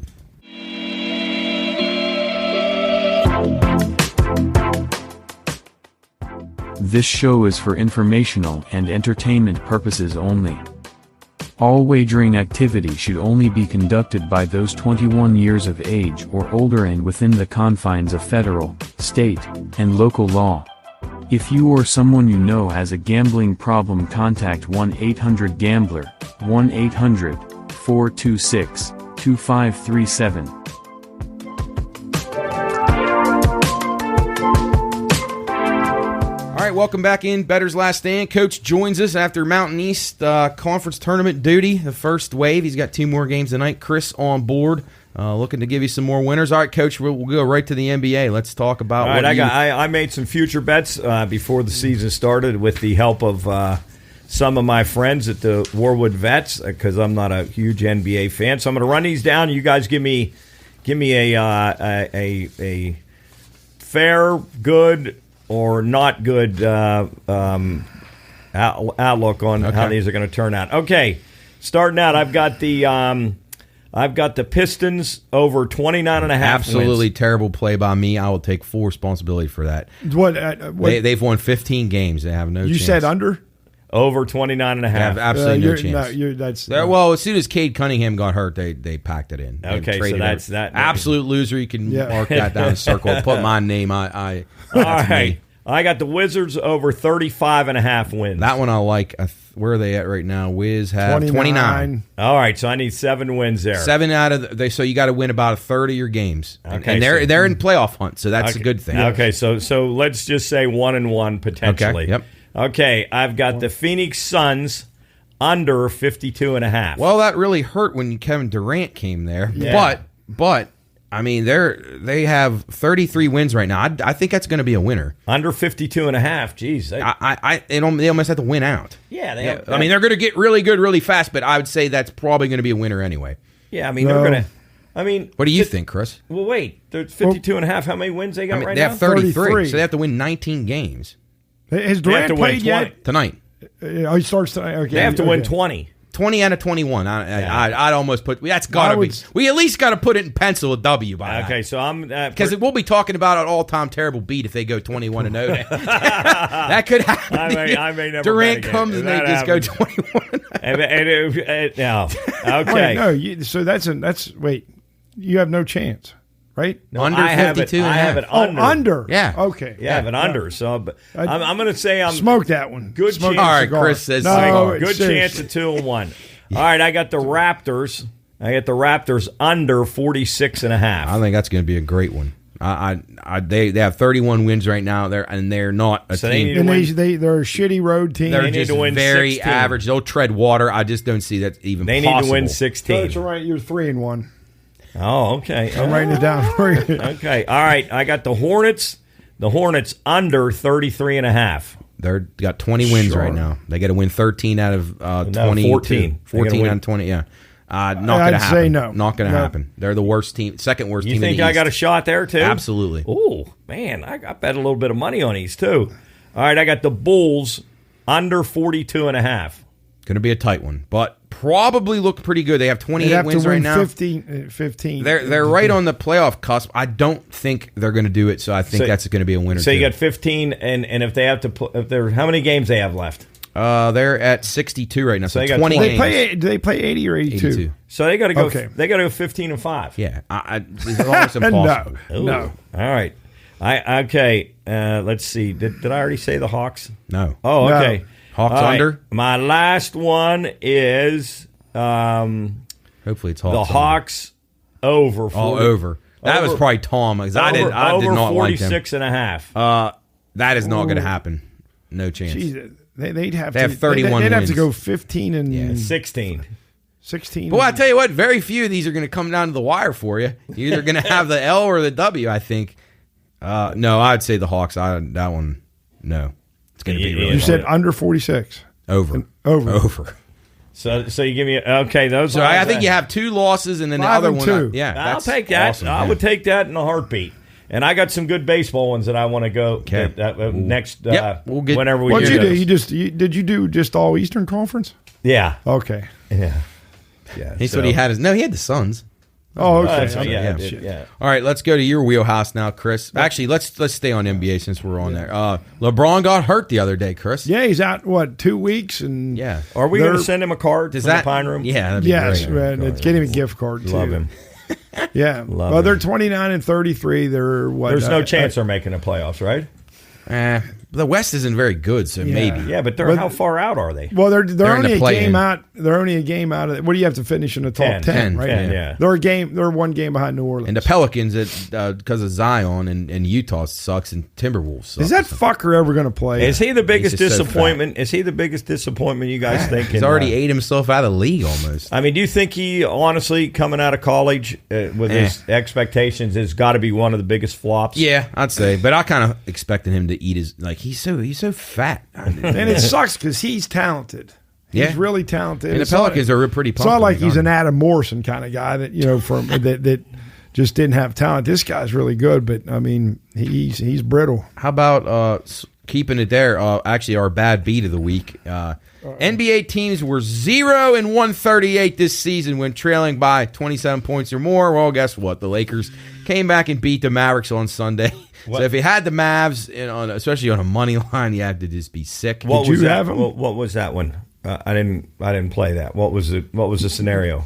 This show is for informational and entertainment purposes only. All wagering activity should only be conducted by those 21 years of age or older and within the confines of federal, state, and local law. If you or someone you know has a gambling problem, contact 1-800-GAMBLER, 1-800-426-2537. All right, welcome back in Bettor's Last Stand. Coach joins us after Mountain East Conference tournament duty, the first wave. He's got 2 more games tonight. Chris on board, looking to give you some more winners. All right, Coach, we'll go right to the NBA. Let's talk about. All right, I made some future bets before the season started with the help of some of my friends at the Warwood Vets because I'm not a huge NBA fan. So I'm going to run these down. You guys give me a fair, good, or not good outlook on how these are going to turn out. Okay, starting out, I've got the Pistons over 29.5 Absolutely wins. Terrible play by me. I will take full responsibility for that. What they've won 15 games. They have no chance. You said under? Over 29.5. They have absolutely no chance. Well, as soon as Cade Cunningham got hurt, they packed it in. Okay, so that's that. Absolute loser. You can mark that down in circle. Put my name. All right. Me. I got the Wizards over 35.5 wins. That one I like. Where are they at right now? Wiz have 29. All right, so I need 7 wins there. 7 out of so you got to win about a third of your games. Okay, and they're in playoff hunt, so that's a good thing. Okay, so let's just say 1-1 potentially. Okay. Yep. Okay, I've got the Phoenix Suns under 52.5. Well, that really hurt when Kevin Durant came there. Yeah. But I mean, they have 33 wins right now. I think that's going to be a winner. Under 52.5. Jeez. They almost have to win out. Yeah. I mean, they're going to get really good really fast, but I would say that's probably going to be a winner anyway. Yeah, I mean, they're going to. What do you think, Chris? Well, wait. There's 52.5. How many wins they got right now? They have 33, so they have to win 19 games. Has Durant played yet? Tonight. He starts tonight. Okay. They have to win 20. 20 out of 21. I'd almost put that's got to be. We at least got to put it in pencil a W by that. Okay, so I'm because we'll be talking about an all-time terrible beat if they go 21-0. That could happen. I may never. Durant comes and they just go 21. No. Okay. Wait, no. So that's wait. You have no chance. Right? No, under 52 I have it under. Oh, under. Yeah. Okay. Yeah, I have it under. So I'm going to say I'm smoke that one. Good chance. All right, Chris says good chance of 2-1. All right, I got the Raptors. Under 46.5. I think that's going to be a great one. They have 31 wins right now. They're not a team. They're a shitty road team. They're just very 16. Average. They'll tread water. I just don't see that even possible. They need to win 16. That's all right. You're 3-1. Oh, okay. I'm writing it down for you. Okay. All right. I got the Hornets. The Hornets under 33.5. They've got 20 wins right now. They got to win 13 out of 20. 14. 14 out of 20, yeah. Not going to happen. Say no. Not going to happen. They're the worst team, second worst team in the East. You think I got a shot there, too? Absolutely. Oh, man. I bet a little bit of money on these, too. All right. I got the Bulls under 42.5. Going to be a tight one, but probably look pretty good. They have They'd 28 have wins to win right now. 15. They're right on the playoff cusp. I don't think they're going to do it, so I think that's going to be a winner. So you too. got 15, and if they have to, if they're how many games they have left? They're at 62 right now, so they got 20 games. Do they play 80 or 82? 82. So they got to go. Okay. They got to go 15-5. Yeah, it's almost impossible. No. All right. Okay. Let's see. Did I already say the Hawks? No. Oh, No. okay. Hawks All right. under? My last one is Hopefully it's Hawks. the Hawks over. All over. That was probably Tom, because I did not like them. 46.5. That is not going to happen. No chance. Jeez, they'd have They to have 31 They'd have wins. to go 15 and 16. 16. Well, I tell you what, very few of these are going to come down to the wire for you. You're either going to have the L or the W, I think. No, I'd say the Hawks. That one, no. It's going to be really You hard. said under 46. Over. Over. So you give me okay. Those. So I think you have 2 losses, and then the 5 other and one. 2. Yeah, I'll that's take that. awesome, I yeah. would take that in a heartbeat. And I got some good baseball ones that I want to go next. Yep, we'll get- whenever we What'd do you do? those. Did you do just all Eastern Conference? Yeah. Okay. Yeah. He had the Suns. Oh, okay. So, Okay. yeah, yeah. yeah. All right, let's go to your wheelhouse now, Chris. Actually, let's stay on NBA since we're on there. LeBron got hurt the other day, Chris. Yeah, he's out, 2 weeks? And Yeah. Are we going to send him a card Does from that the Pine Room? Yeah, that'd be Yes, great. man, get him a gift card, too. Love him. Yeah. Love Well, him. they're 29 and 33. They're what? There's no chance they're making the playoffs, right? The West isn't very good, so maybe. Yeah, but how far out are they? Well, they're in only the a play-in. game out. They're only a game out of. What do you have to finish in the top 10? 10, right? 10, yeah. They're 1 game behind New Orleans. And the Pelicans, because of Zion and Utah sucks, and Timberwolves sucks. Is that fucker ever going to play? Is he the biggest just so disappointment? Is he the biggest disappointment you guys think? He's already ate himself out of the league almost. I mean, do you think he honestly coming out of college with his expectations has got to be one of the biggest flops? Yeah, I'd say. But I kind of expected him to eat his he's so fat. And it sucks because he's talented. He's Yeah. really talented. And the It's not- Pelicans are pretty It's pumped. not like when he's he's an on. Adam Morrison kind of guy that from that just didn't have talent. This guy's really good, but I mean he's brittle. How about keeping it there? Actually, our bad beat of the week. NBA teams were 0-138 this season when trailing by 27 points or more. Well, guess what? The Lakers came back and beat the Mavericks on Sunday. So if you had the Mavs, especially on a money line, you had to just be sick. What Did was you that? have him? What was that one? I didn't play that. What was the scenario?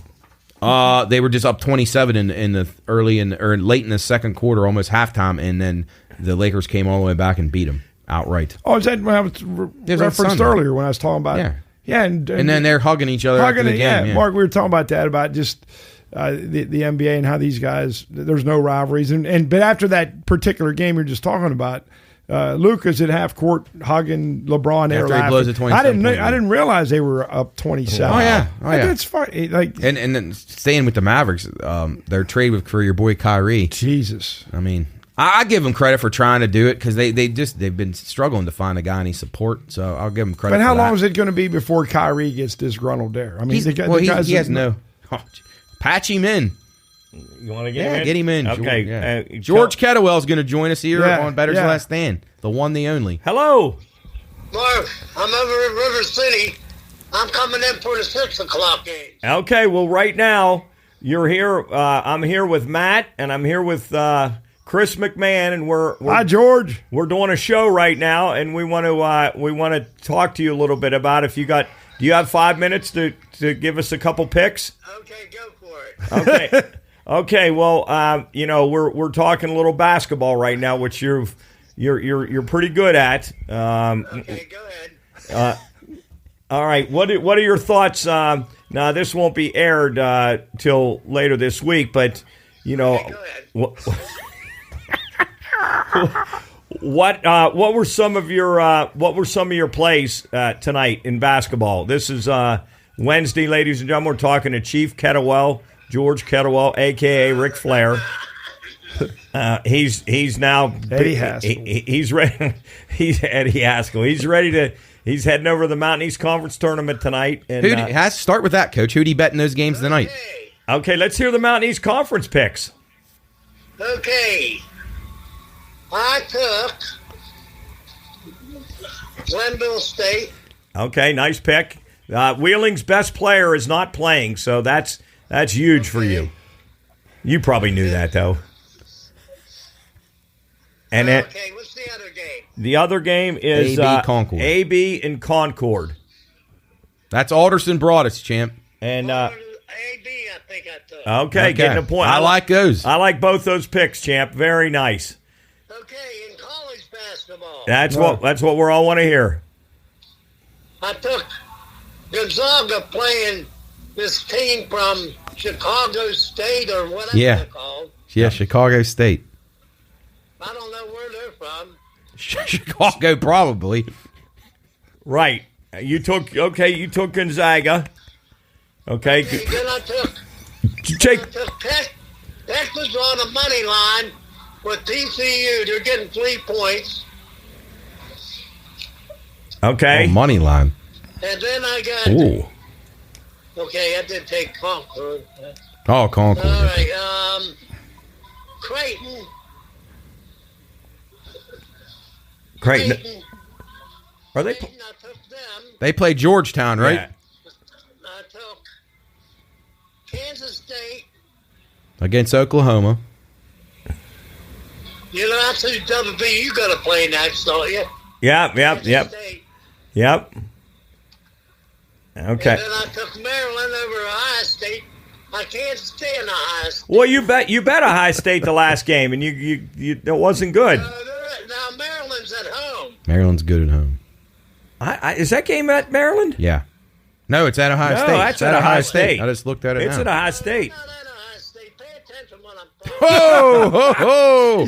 They were just up 27 in the late in the second quarter, almost halftime, and then the Lakers came all the way back and beat them outright. Oh, is that when I was was on referenced Sunday. earlier when I was talking about? Yeah. and And then they're hugging each other after the game. yeah, yeah. Mark, we were talking about that about just the NBA and how these guys. There's no rivalries, but after that particular game you're just talking about. Luka's at half court hugging LeBron. They were After he laughing. blows a 27 point I didn't realize they were up 27. Oh, yeah. That's fine. Like And then staying with the Mavericks, their trade for your boy Kyrie. Jesus. I mean, I give them credit for trying to do it because they've been struggling to find a guy any support. So I'll give them credit. But how for that. long is it going to be before Kyrie gets disgruntled there? I mean, He has no. Patch him in. You want to get him in? Get him in. Okay. Yeah. George Kettlewell's going to join us here Yeah, on Bettor's yeah. Last Stand. The one, the only. Hello. Mark, I'm over in River City. I'm coming in for the 6 o'clock game. Okay. Well, right now you're here. I'm here with Matt, and I'm here with Chris McMahon, and we're Hi, George. we're doing a show right now, and we want to talk to you a little bit about if you got. Do you have 5 minutes to give us a couple picks? Okay, go for it. Okay. Okay. Well, we're talking a little basketball right now, which you're pretty good at. Okay, go ahead. All right. What are your thoughts? Now this won't be aired till later this week, but Go ahead. What were some of your plays tonight in basketball? This is Wednesday, ladies and gentlemen. We're talking to Chief Kettlewell, George Kettlewell, aka Ric Flair. He's now Eddie Haskell. He's ready. He's Eddie Haskell. He's ready to. He's heading over to the Mountain East Conference tournament tonight. And Has to start with that, Coach. Who'd he bet in those games tonight? Okay. okay, let's hear the Mountain East Conference picks. Okay. I took Glenville State. Okay, nice pick. Wheeling's best player is not playing, so that's huge for you. You probably knew that, though. And Okay, what's the other game? the other game is AB Concord. AB in Concord. That's Alderson brought us, champ. And AB, I think I took. okay, getting a point. I like those. I like both those picks, champ. Very nice. Okay, in college basketball, That's what we're all want to hear. I took Gonzaga playing this team from Chicago State or whatever Yeah. they're called. Yeah, Chicago State. I don't know where they're from. Chicago, probably. Right. You took Gonzaga. Okay. And then I took Jake. Texas on the money line with TCU. They're getting 3 points. Okay. Oh, money line. And then I got. Ooh. Okay, I did take Concord. Oh, Concord. All right. Creighton. Creighton. Are they? Creighton, I took them. They play Georgetown, right? Yeah. I took Kansas State. Against Oklahoma. You know, that's who WB you got to play next, don't you? Yep. Kansas State. Yep. And Okay. then I took Maryland over Ohio State. I can't stand Ohio State. Well, you bet Ohio State the last game, and you it wasn't good. Now Maryland's at home. Maryland's good at home. Is that game at Maryland? Yeah. No, it's at Ohio No, State. that's It's at Ohio State. I just looked at it It's now. at Ohio State. Not at Ohio State. Pay attention when I'm talking. Oh, ho, ho.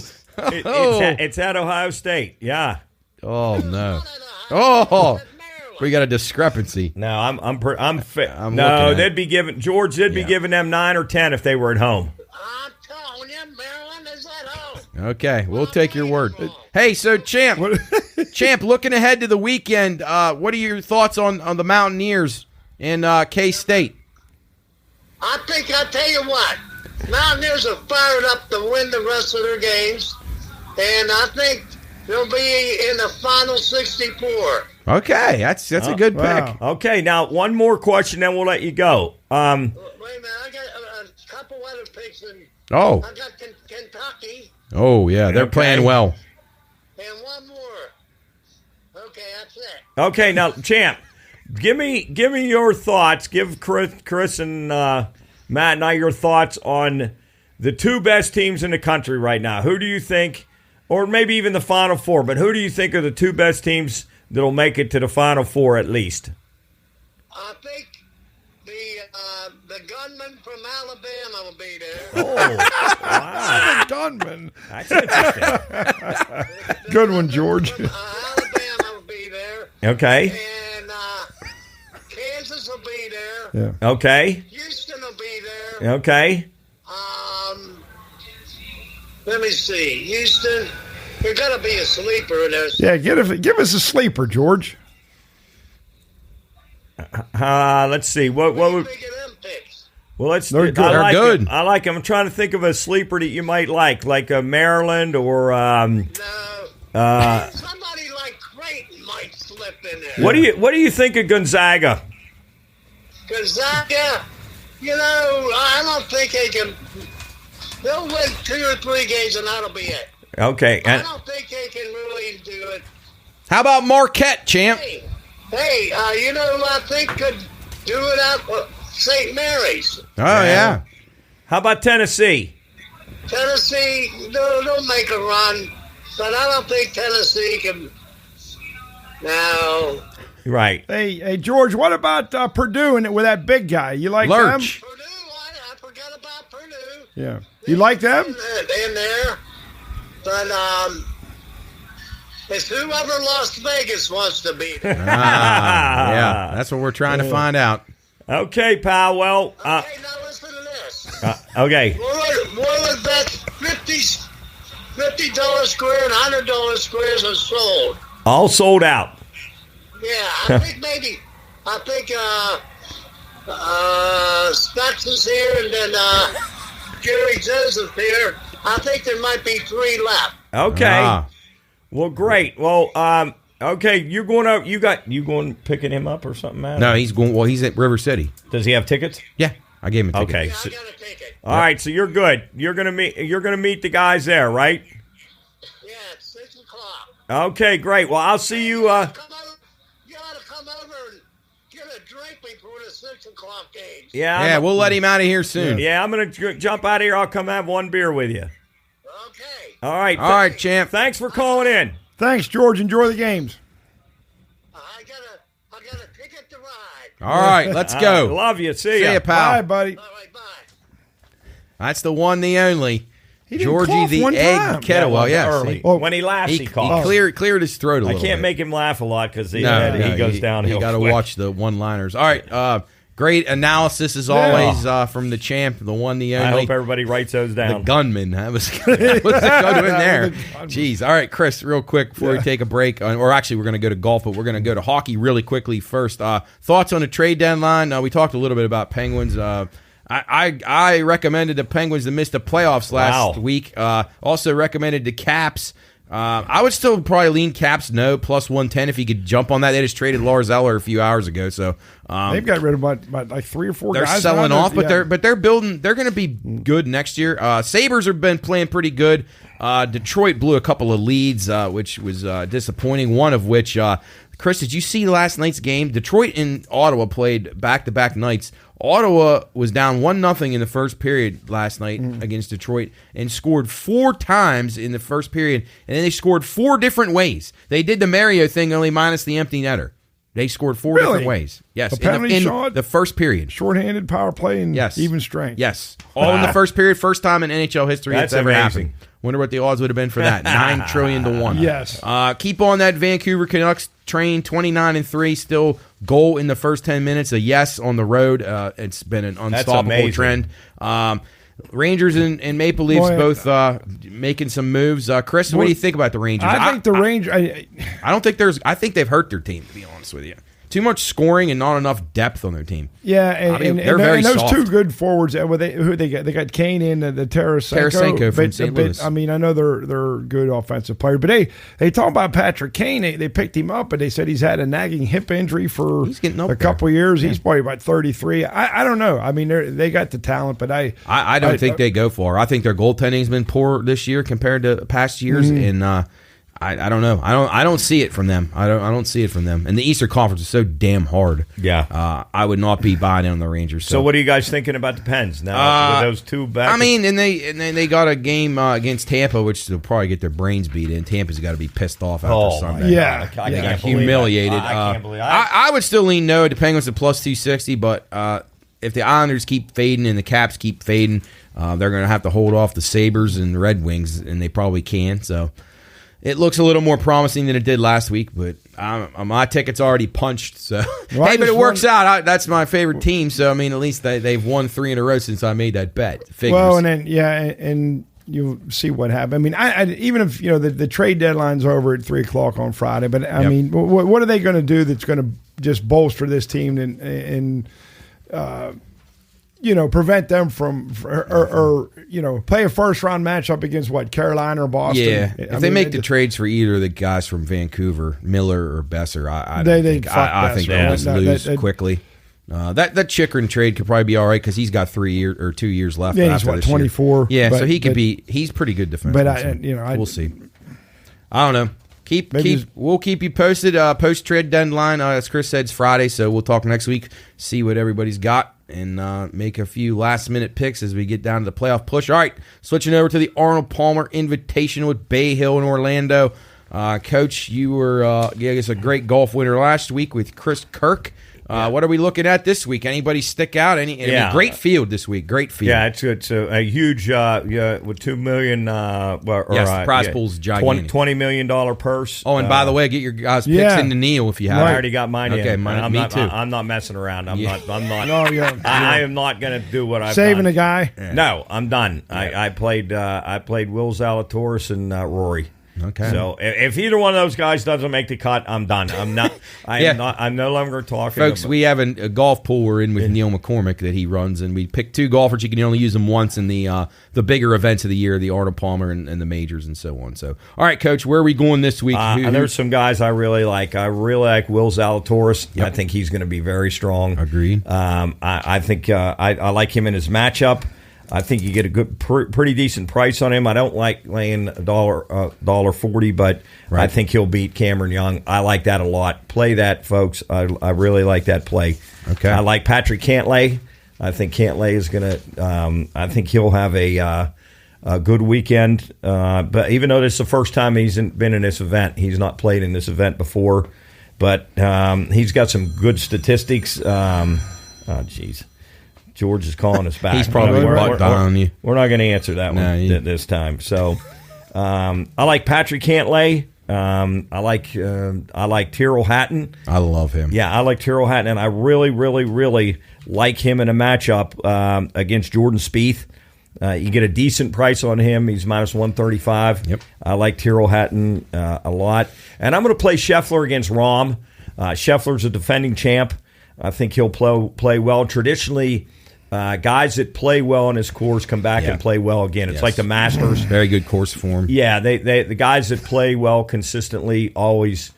It's at Ohio State. Yeah. Oh, no. Not at Ohio Oh, State, it's at Maryland. we got a discrepancy. No, I'm I'm no, looking at they'd it. be giving George. They'd be Yeah. giving them 9 or 10 if they were at home. I'm telling you, Maryland is at home. Okay, we'll take your word. Hey, so Champ, looking ahead to the weekend, what are your thoughts on the Mountaineers in K-State? I think I'll tell you what. Mountaineers are fired up to win the rest of their games, and I think they'll be in the final 64. Okay, that's a good wow. pick. Okay, now one more question, then we'll let you go. Wait a minute, I got a couple other picks, and Oh, I got Kentucky, yeah, they're Okay. playing well. and one more. Okay, that's it. Okay, now Champ, give me your thoughts. Give Chris and Matt and I your thoughts on the 2 best teams in the country right now. Who do you think, or maybe even the Final Four? But who do you think are the 2 best teams that'll make it to the Final Four at least? I think the gunman from Alabama will be there. Oh, wow, Gunman. that's interesting. Good one, George. Alabama will be there, Okay, and Kansas will be there. Yeah. okay, Houston will be there. okay. Let me see. Houston, there's got to be a sleeper in there. Yeah, give us a sleeper, George. Let's see. What What do you would? think of them picks? Well, let's. They're good. I like They're good. them. I like them. I'm trying to think of a sleeper that you might like a Maryland or. No. Somebody like Creighton might slip in there. What do you think of Gonzaga? Gonzaga, you know, I don't think they can. They'll win 2 or 3 games, and that'll be it. Okay, I and don't think they can really do it. How about Marquette, Champ? Hey, you know who I think could do it out St. Mary's? Oh, yeah. how about Tennessee? Tennessee, they'll make a run, but I don't think Tennessee can. No. Right. Hey, George, what about Purdue and with that big guy? You like Lurch. Purdue, I forgot about Purdue. them? Yeah. You like them? In there, but it's whoever Las Vegas wants to be there. Yeah, that's what we're trying to find out. Okay, pal. Well, Okay, now listen to this. okay. Roller bets $50 square and $100 squares are sold. All sold out. Yeah, I think Specs is here, and then Jerry Joseph here. I think there might be 3 left. Okay. Ah. Well, great. Well, Okay, you're going out. You going picking him up or something, man? No, he's going. Well, he's at River City. Does he have tickets? Yeah, I gave him a ticket. Okay. Yeah, So, I got a ticket. all right, so you're good. You're gonna meet the guys there, right? Yeah, it's 6 o'clock. Okay, great. Well, I'll see you. You ought to come over and get a drink before the 6 o'clock game. Yeah, we'll let him out of here soon. Yeah, I'm gonna jump out of here. I'll come have one beer with you. Okay. All right. All right, champ. Thanks for calling in. Thanks, George. Enjoy the games. I got a ticket to ride. All right, let's go. Love you. See See ya. ya, pal. Bye, buddy. All right, bye. That's the one, the only. He didn't Georgie cough the one Egg time. Kettlewell. Yeah, Yes. early. Oh. When he laughs, he He coughs. cleared his throat a I little can't bit. make him laugh a lot because he No, goes downhill. You got to quick. watch the one-liners. All right, great analysis as always from the champ, the one, the only. I hope everybody writes those the down. gunman. That was a good one there. Jeez. All right, Chris, real quick before we take a break, or actually we're going to go to golf, but we're going to go to hockey really quickly first. Thoughts on the trade deadline? We talked a little bit about Penguins. I recommended the Penguins to miss the playoffs last week. Also recommended the Caps. I would still probably lean Caps no plus 110 if he could jump on that. They just traded Lars Eller a few hours ago, so They've got rid of about like 3 or 4 they're guys. selling now. off, but they're building. They're going to be good next year. Sabres have been playing pretty good. Detroit blew a couple of leads, which was disappointing. One of which, Chris, did you see last night's game? Detroit and Ottawa played back-to-back nights. Ottawa was down 1-0 in the first period last night against Detroit and scored 4 times in the first period, and then they scored 4 different ways. They did the Mario thing, only minus the empty netter. They scored 4 different ways. Yes, A penalty in shot? the first period. Shorthanded power play and even strength. Yes, all in the first period. First time in NHL history That's it's ever amazing. happened. Wonder what the odds would have been for that. 9 trillion to 1. Yes. Keep on that Vancouver Canucks train. 29-3. Still goal in the first 10 minutes. A yes on the road. It's been an unstoppable trend. Rangers and Maple Leafs both making some moves. Chris, what do you think about the Rangers? I think the Rangers. I don't think there's. I think they've hurt their team. To be honest with you, too much scoring and not enough depth on their team. Yeah, and they're very those soft. 2 good forwards. Who they got? They got Kane and the Tarasenko from St. Louis. I mean, I know they're good offensive players, but they talk about Patrick Kane. They picked him up, but they said he's had a nagging hip injury for a couple of years. He's probably about 33. I don't know. I mean, they got the talent, but I don't think they go far. I think their goaltending's been poor this year compared to past years, and I don't know. I don't see it from them. I don't see it from them. And the Eastern Conference is so damn hard. Yeah. I would not be buying in on the Rangers. So what are you guys thinking about the Pens now? With those 2 back. I mean, and they got a game against Tampa, which they'll probably get their brains beat in. Tampa's got to be pissed off after Sunday. Yeah. I They got can't believe humiliated. that. I can't believe I would still lean no. The Penguins at plus 260, but if the Islanders keep fading and the Caps keep fading, they're going to have to hold off the Sabres and the Red Wings, and they probably can. So it looks a little more promising than it did last week, but my ticket's already punched. So hey, but it works out. That's my favorite team. So I mean, at least they've won 3 in a row since I made that bet. Figures. Well, and then and you'll see what happens. I mean, I even if the trade deadline's over at 3:00 on Friday, but I mean, what are they going to do that's going to just bolster this team and prevent them from or play a first round matchup against Carolina or Boston? Yeah, if they make the trades for either of the guys from Vancouver, Miller or Besser, I think they'll just lose quickly. That Chikrin trade could probably be all right because he's got 2 years left. Yeah, he's 24. Yeah, so he could be. He's pretty good defenseman. But we'll see. I don't know. We'll keep you posted. Post trade deadline, as Chris said, it's Friday, so we'll talk next week. See what everybody's got and make a few last minute picks as we get down to the playoff push. All right, switching over to the Arnold Palmer Invitational with Bay Hill in Orlando. Coach, you were gave us a great golf winner last week with Chris Kirk. What are we looking at this week? Anybody stick out? Great field this week. Great field. Yeah, it's a huge with $2 million. The prize pool's gigantic. $20 million purse. Oh, and by the way, get your guys' picks into Neil if you have. I already got mine. Okay, in. me too. I'm not messing around. I'm not. No, I am not going to do what I've saving done. a guy. No, I'm done. I played Will Zalatoris and Rory. Okay. So if either one of those guys doesn't make the cut, I'm done. I'm not. I'm no longer talking. Folks, we have a golf pool we're in with Neil McCormick that he runs, and we pick 2 golfers. You can only use them once in the bigger events of the year, the Arnold Palmer and the majors and so on. So, all right, Coach, where are we going this week? There's some guys I really like. I really like Will Zalatoris. Yep. I think he's going to be very strong. Agreed. I think I like him in his matchup. I think you get a good, pretty decent price on him. I don't like laying $1.40, but right. I think he'll beat Cameron Young. I like that a lot. Play that, folks. I really like that play. Okay. I like Patrick Cantlay. I think Cantlay is going to. I think he'll have a good weekend. But even though this is the first time he's been in this event, he's not played in this event before. But he's got some good statistics. Jeez. George is calling us back. He's probably bucked on you. We're not going to answer that one this time. So I like Patrick Cantlay. I like Tyrrell Hatton. I love him. Yeah, I like Tyrrell Hatton, and I really, really, really like him in a matchup against Jordan Spieth. You get a decent price on him. He's minus 135. Yep. I like Tyrrell Hatton a lot. And I'm going to play Scheffler against Rahm. Scheffler's a defending champ. I think he'll play well. Traditionally, guys that play well on his course come back and play well again. It's like the Masters. Very good course form. Yeah, the guys that play well consistently always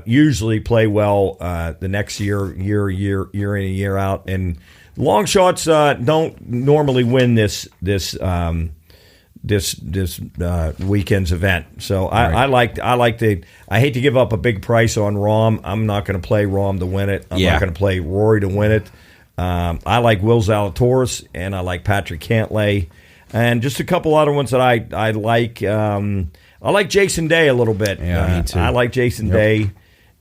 usually play well the next year in and year out. And long shots don't normally win this weekend's event. So I hate to give up a big price on Rahm. I'm not going to play Rahm to win it. I'm not going to play Rory to win it. I like Will Zalatoris, and I like Patrick Cantlay, and just a couple other ones that I like. I like Jason Day a little bit. Yeah, me too. I like Jason Day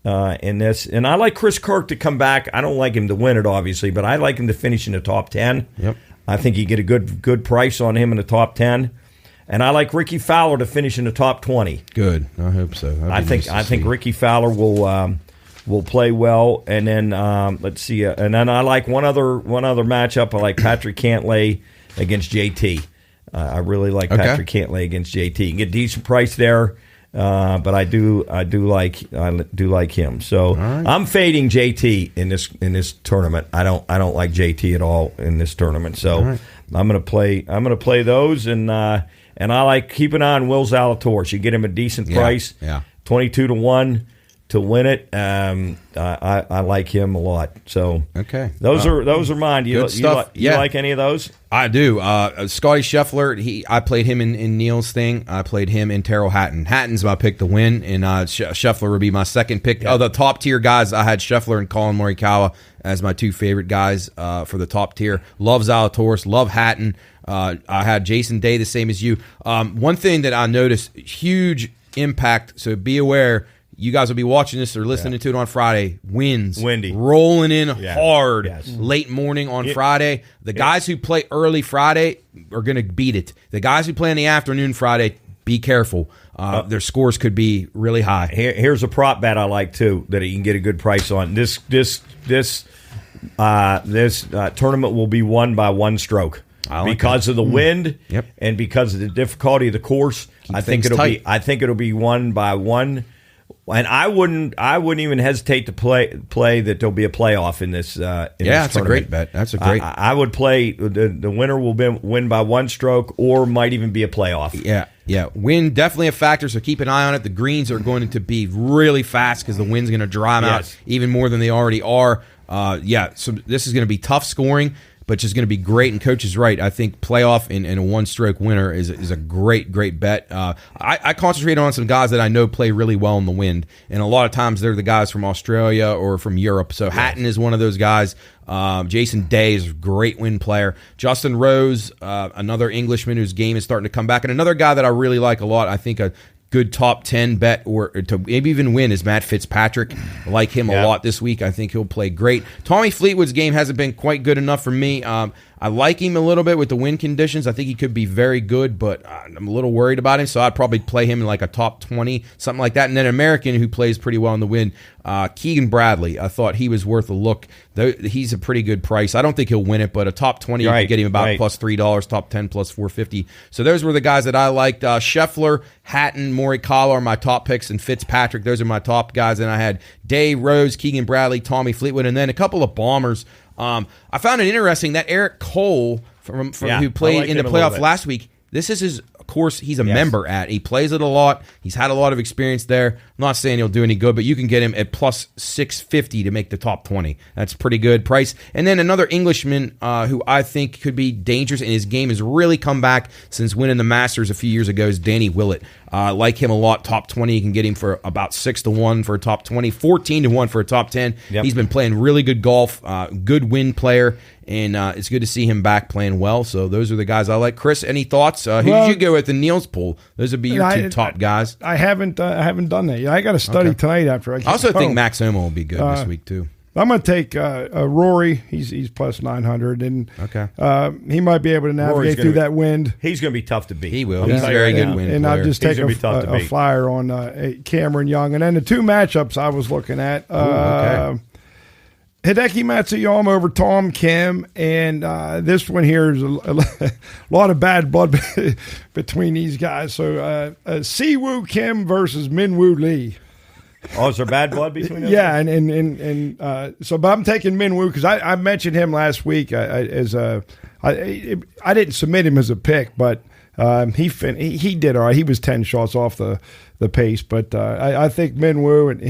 in this, and I like Chris Kirk to come back. I don't like him to win it, obviously, but I like him to finish in the top 10. Yep. I think you get a good price on him in the top 10. And I like Ricky Fowler to finish in the top 20. Good. I hope so. I think Ricky Fowler will play well. And then let's see. And then I like one other matchup. I like Patrick Cantlay against JT. I really like Patrick Cantlay against JT. You can get a decent price there, but I do like him. So right. I'm fading JT in this tournament. I don't like JT at all in this tournament. So right. I'm gonna play those and I like keep an eye on Will Zalatoris. You get him a decent price, 22-1 to win it. I like him a lot. So those are mine. You like any of those? I do. Scotty Scheffler. I played him in Neil's thing. I played him in Tyrrell Hatton. Hatton's my pick to win, and Scheffler would be my second pick. Yeah. The top tier guys, I had Scheffler and Colin Morikawa as my 2 favorite guys for the top tier. Love Zalatoris. Love Hatton. I had Jason Day, the same as you. One thing that I noticed, huge impact, so be aware, you guys will be watching this or listening to it on Friday. Windy. Rolling in hard late morning on Friday. The guys who play early Friday are going to beat it. The guys who play in the afternoon Friday, be careful. Their scores could be really high. Here's a prop bet I like, too, that you can get a good price on. This tournament will be won by 1 stroke. Because of the wind and because of the difficulty of the course, I think it'll be won by 1. And I wouldn't even hesitate to play that there'll be a playoff in this. That's a great bet. That's a great. I would play the winner will win by 1 stroke or might even be a playoff. Yeah. Wind definitely a factor, so keep an eye on it. The greens are going to be really fast because the wind's going to dry them out even more than they already are. So this is going to be tough scoring, but just going to be great. And Coach is right. I think playoff and a 1-stroke winner is a great bet. I concentrate on some guys that I know play really well in the wind, and a lot of times they're the guys from Australia or from Europe. So Hatton is one of those guys. Jason Day is a great wind player. Justin Rose, another Englishman whose game is starting to come back, and another guy that I really like a lot. I think a good top 10 bet or to maybe even win is Matt Fitzpatrick. I like him a lot this week. I think he'll play great. Tommy Fleetwood's game hasn't been quite good enough for me. I like him a little bit with the wind conditions. I think he could be very good, but I'm a little worried about him, so I'd probably play him in like a top 20, something like that. And then an American who plays pretty well in the wind, Keegan Bradley. I thought he was worth a look. He's a pretty good price. I don't think he'll win it, but a top 20, you can get him about plus $3, top 10 plus $4.50. So those were the guys that I liked. Scheffler, Hatton, Morikawa are my top picks, and Fitzpatrick. Those are my top guys. And I had Day, Rose, Keegan Bradley, Tommy Fleetwood, and then a couple of bombers. I found it interesting that Eric Cole, from who played in the playoff last week, this is his course he's a member at. He plays it a lot. He's had a lot of experience there. I'm not saying he'll do any good, but you can get him at plus 650 to make the top 20. That's pretty good price. And then another Englishman who I think could be dangerous, and his game has really come back since winning the Masters a few years ago, is Danny Willett. Like him a lot. Top 20, you can get him for about 6-1 for a top 20, 14-1 for a top 10. Yep. He's been playing really good golf, good wind player, and it's good to see him back playing well. So those are the guys I like. Chris, any thoughts? Who did you go with in Neil's pool? Those would be your two top guys. I haven't done that yet. I got to study tonight after I get I also home. think Max Homa will be good this week too. I'm going to take Rory. He's plus 900, and he might be able to navigate through that wind. He's going to be tough to beat. He will. He's a very good wind and player. I'll just take a flyer on Cameron Young. And then the two matchups I was looking at, Hideki Matsuyama over Tom Kim, and this one here is a lot of bad blood between these guys. So Siwoo Kim versus Minwoo Lee. Oh, is there bad blood between them? Yeah, but I'm taking Minwoo because I mentioned him last week I didn't submit him as a pick, but he did all right. He was 10 shots off the pace, but I think Minwoo and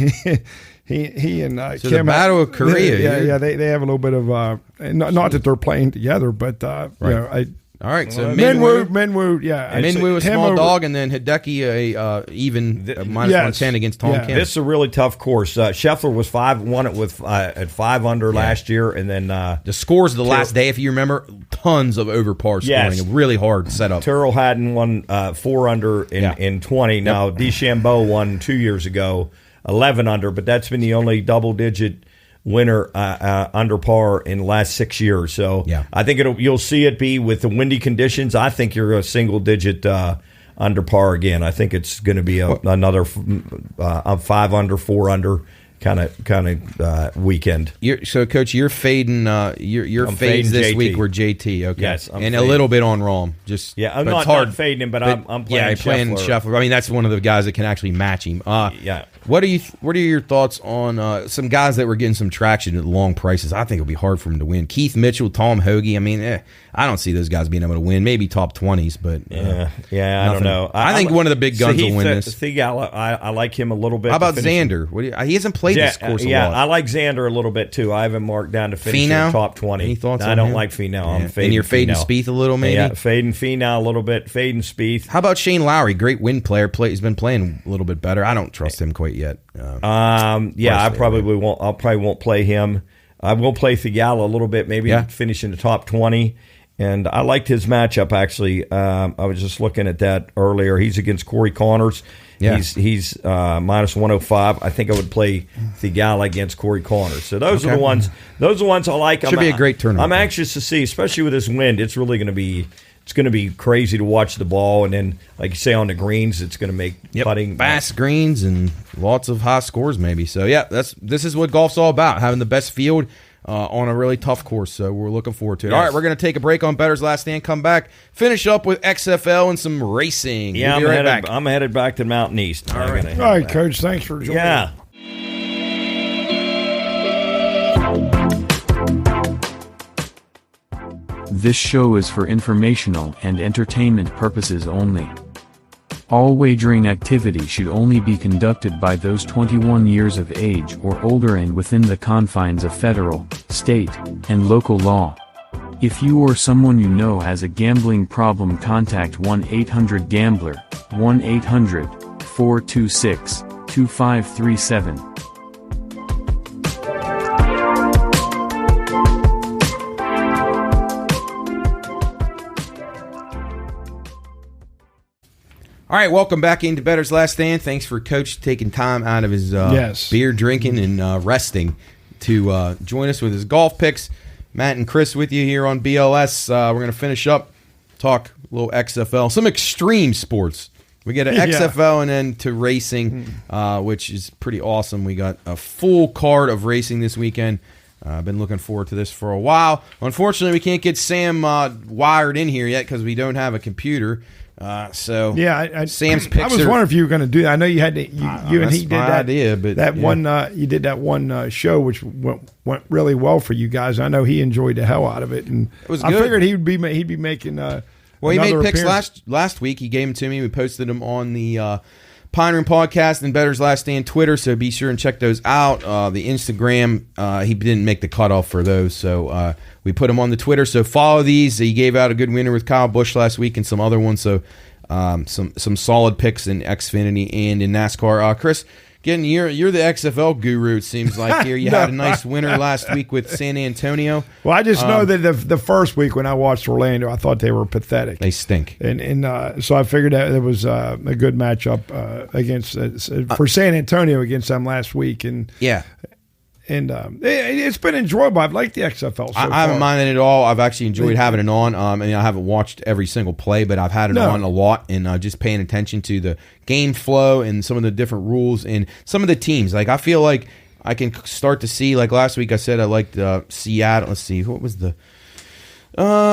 he and so Kim, the Battle of Korea. They have a little bit of not that they're playing together, but all right, so Minwoo, Minwoo a small dog, and then Hideki a even minus 110 against Tom Kim. This is a really tough course. Scheffler was 5-won it with at 5 under last year, and then the scores of the last day, if you remember, tons of over par scoring, a really hard setup. Tyrrell Hatton won 4 under in 20. Now DeChambeau won 2 years ago 11 under, but that's been the only double-digit winner under par in the last 6 years. So I think you'll see it be with the windy conditions. I think you're a single-digit under par again. I think it's going to be another 5 under, 4 under kind of weekend. So, Coach, you're fading. Your fades this JT. week were JT. Okay, yes, and fading a little bit on Rahm. I'm not fading him, but I'm playing. Playing Scheffler. I mean, that's one of the guys that can actually match him. What are your thoughts on some guys that were getting some traction at long prices? I think it'll be hard for him to win. Keith Mitchell, Tom Hoagie. I mean, I don't see those guys being able to win. Maybe top 20s, but I don't know. I think one of the big guns will win this. I like him a little bit. How about Xander? He hasn't played this course a lot. I like Xander a little bit too. I have him marked down to finish in the top 20. Any thoughts I on don't him? like Finau. I'm fading. And you're fading Spieth a little, maybe. Yeah, fading Finau a little bit. Fading Spieth. How about Shane Lowry? Great wind player. He's been playing a little bit better. I don't trust him quite yet. I probably won't. I probably won't play him. I will play Theegala a little bit, maybe finish in the top 20. And I liked his matchup actually. I was just looking at that earlier. He's against Corey Connors. Yeah. He's minus 105. I think I would play Theegala against Corey Connors. So those are the ones. Those are the ones I like. Should be a great tournament. I'm anxious to see, especially with this wind. It's really going to be. It's going to be crazy to watch the ball, and then, like you say, on the greens, it's going to make putting fast greens and lots of high scores, maybe. So this is what golf's all about: having the best field on a really tough course. So we're looking forward to it. Yes. All right, we're going to take a break on Bettor's Last Stand. Come back, finish up with XFL and some racing. Yeah, we'll be right back. I'm headed back to Mountain East. All right, Coach. Thanks for joining. Yeah. This show is for informational and entertainment purposes only. All wagering activity should only be conducted by those 21 years of age or older and within the confines of federal, state, and local law. If you or someone you know has a gambling problem, contact 1-800-GAMBLER, 1-800-426-2537. All right, welcome back into Bettor's Last Stand. Thanks for Coach taking time out of his beer drinking and resting to join us with his golf picks. Matt and Chris with you here on BLS. We're going to finish up, talk a little XFL, some extreme sports. We get an XFL and then to racing, which is pretty awesome. We got a full card of racing this weekend. I've been looking forward to this for a while. Unfortunately, we can't get Sam wired in here yet because we don't have a computer. Sam's picks. I was wondering if you were going to do that. I know you had to. You and he did that idea, but one. You did that one show, which went really well for you guys. I know he enjoyed the hell out of it, and it was I good. figured he'd be making. Well, he made picks last week. He gave them to me. We posted them on the Pine Room Podcast and Bettor's Last Stand Twitter, so be sure and check those out. The Instagram, he didn't make the cutoff for those, so we put them on the Twitter. So follow these. He gave out a good winner with Kyle Busch last week and some other ones, so some solid picks in Xfinity and in NASCAR. Chris, again, you're the XFL guru, it seems like here. You had a nice winner last week with San Antonio. Well, I just know that the first week when I watched Orlando, I thought they were pathetic. They stink. And so I figured that it was a good matchup against for San Antonio against them last week. And it's been enjoyable. I've liked the XFL so far. I haven't minded it at all. I've actually enjoyed having it on. I haven't watched every single play, but I've had it on a lot and just paying attention to the game flow and some of the different rules and some of the teams. Like, I feel like I can start to see, like last week I said I liked Seattle. Let's see, what was the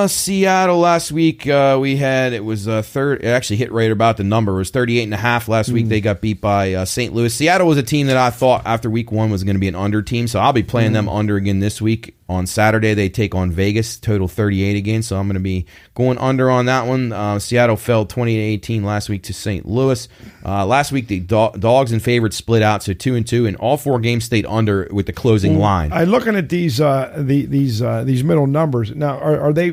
Seattle last week? We had, it was third. It actually hit right about the number. It was 38.5 last week. They got beat by St. Louis. Seattle was a team that I thought after week one was going to be an under team, so I'll be playing them under again this week. On Saturday, they take on Vegas, total 38 again, so I'm going to be going under on that one. Seattle fell 20-18 last week to St. Louis. Last week, the dogs and favorites split out, so 2-2, and all four games stayed under with the closing line. I'm looking at these middle numbers now. Are they?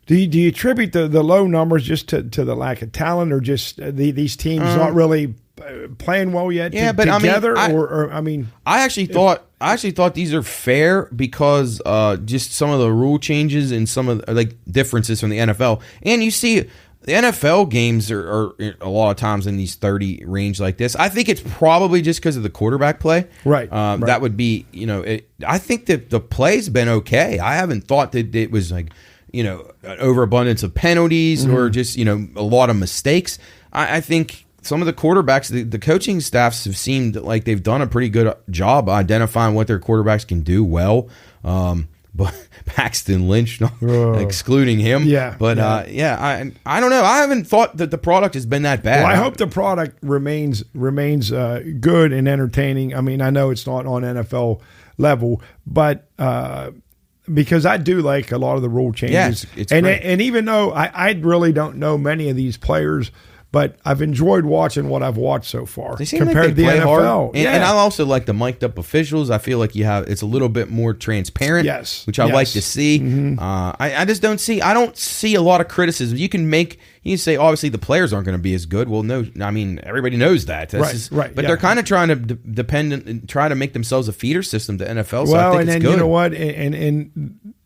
Do you attribute the low numbers just to the lack of talent, or just these teams not really playing well yet together? I actually thought these are fair because just some of the rule changes and some of the, differences from the NFL. And you see the NFL games are a lot of times in these 30 range like this. I think it's probably just because of the quarterback play. Right. That would be, I think that the play's been okay. I haven't thought that it was an overabundance of penalties or just, a lot of mistakes. I think some of the quarterbacks, the coaching staffs have seemed like they've done a pretty good job identifying what their quarterbacks can do well. But Paxton Lynch, excluding him. Yeah. But I don't know. I haven't thought that the product has been that bad. Well, I hope the product remains good and entertaining. I mean, I know it's not on NFL level, but because I do like a lot of the rule changes. Yeah, it's great. And even though I really don't know many of these players, but I've enjoyed watching what I've watched so far compared to the NFL. And I also like the mic'd up officials. I feel like it's a little bit more transparent, which I like to see. I just don't see a lot of criticism. You can say obviously the players aren't going to be as good. Well, no, I mean everybody knows that. But they're kind of trying to try to make themselves a feeder system to NFL. So I think it's good. You know what?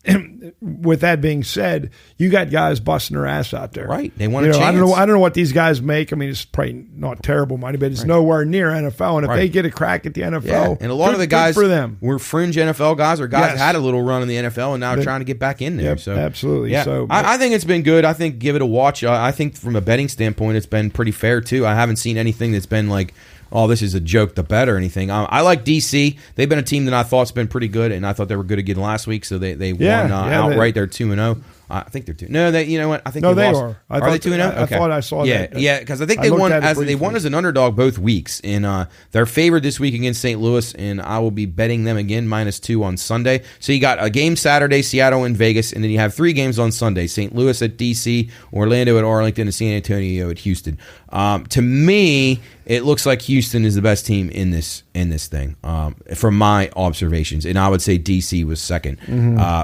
And with that being said, you got guys busting their ass out there. Right. They want a chance. I don't know what these guys make. I mean, it's probably not terrible money, but it's nowhere near NFL. And if they get a crack at the NFL, and a lot of the guys for them were fringe NFL guys or guys that had a little run in the NFL and now trying to get back in there. Yep, so absolutely. Yeah, so I think it's been good. I think give it a watch. I think from a betting standpoint, it's been pretty fair too. I haven't seen anything that's been like, oh, this is a joke, the bet or anything. I like DC. They've been a team that I thought's been pretty good, and I thought they were good again last week, so they won outright. They're 2-0. I think they're 2. No, you know what? I think they are. Are they 2-0? I thought I saw that. Yeah, because I think they won as an underdog both weeks, and they're favored this week against St. Louis, and I will be betting them again -2 on Sunday. So you got a game Saturday, Seattle and Vegas, and then you have 3 games on Sunday: St. Louis at DC, Orlando at Arlington, and San Antonio at Houston. To me, it looks like Houston is the best team in this thing, from my observations, and I would say DC was second.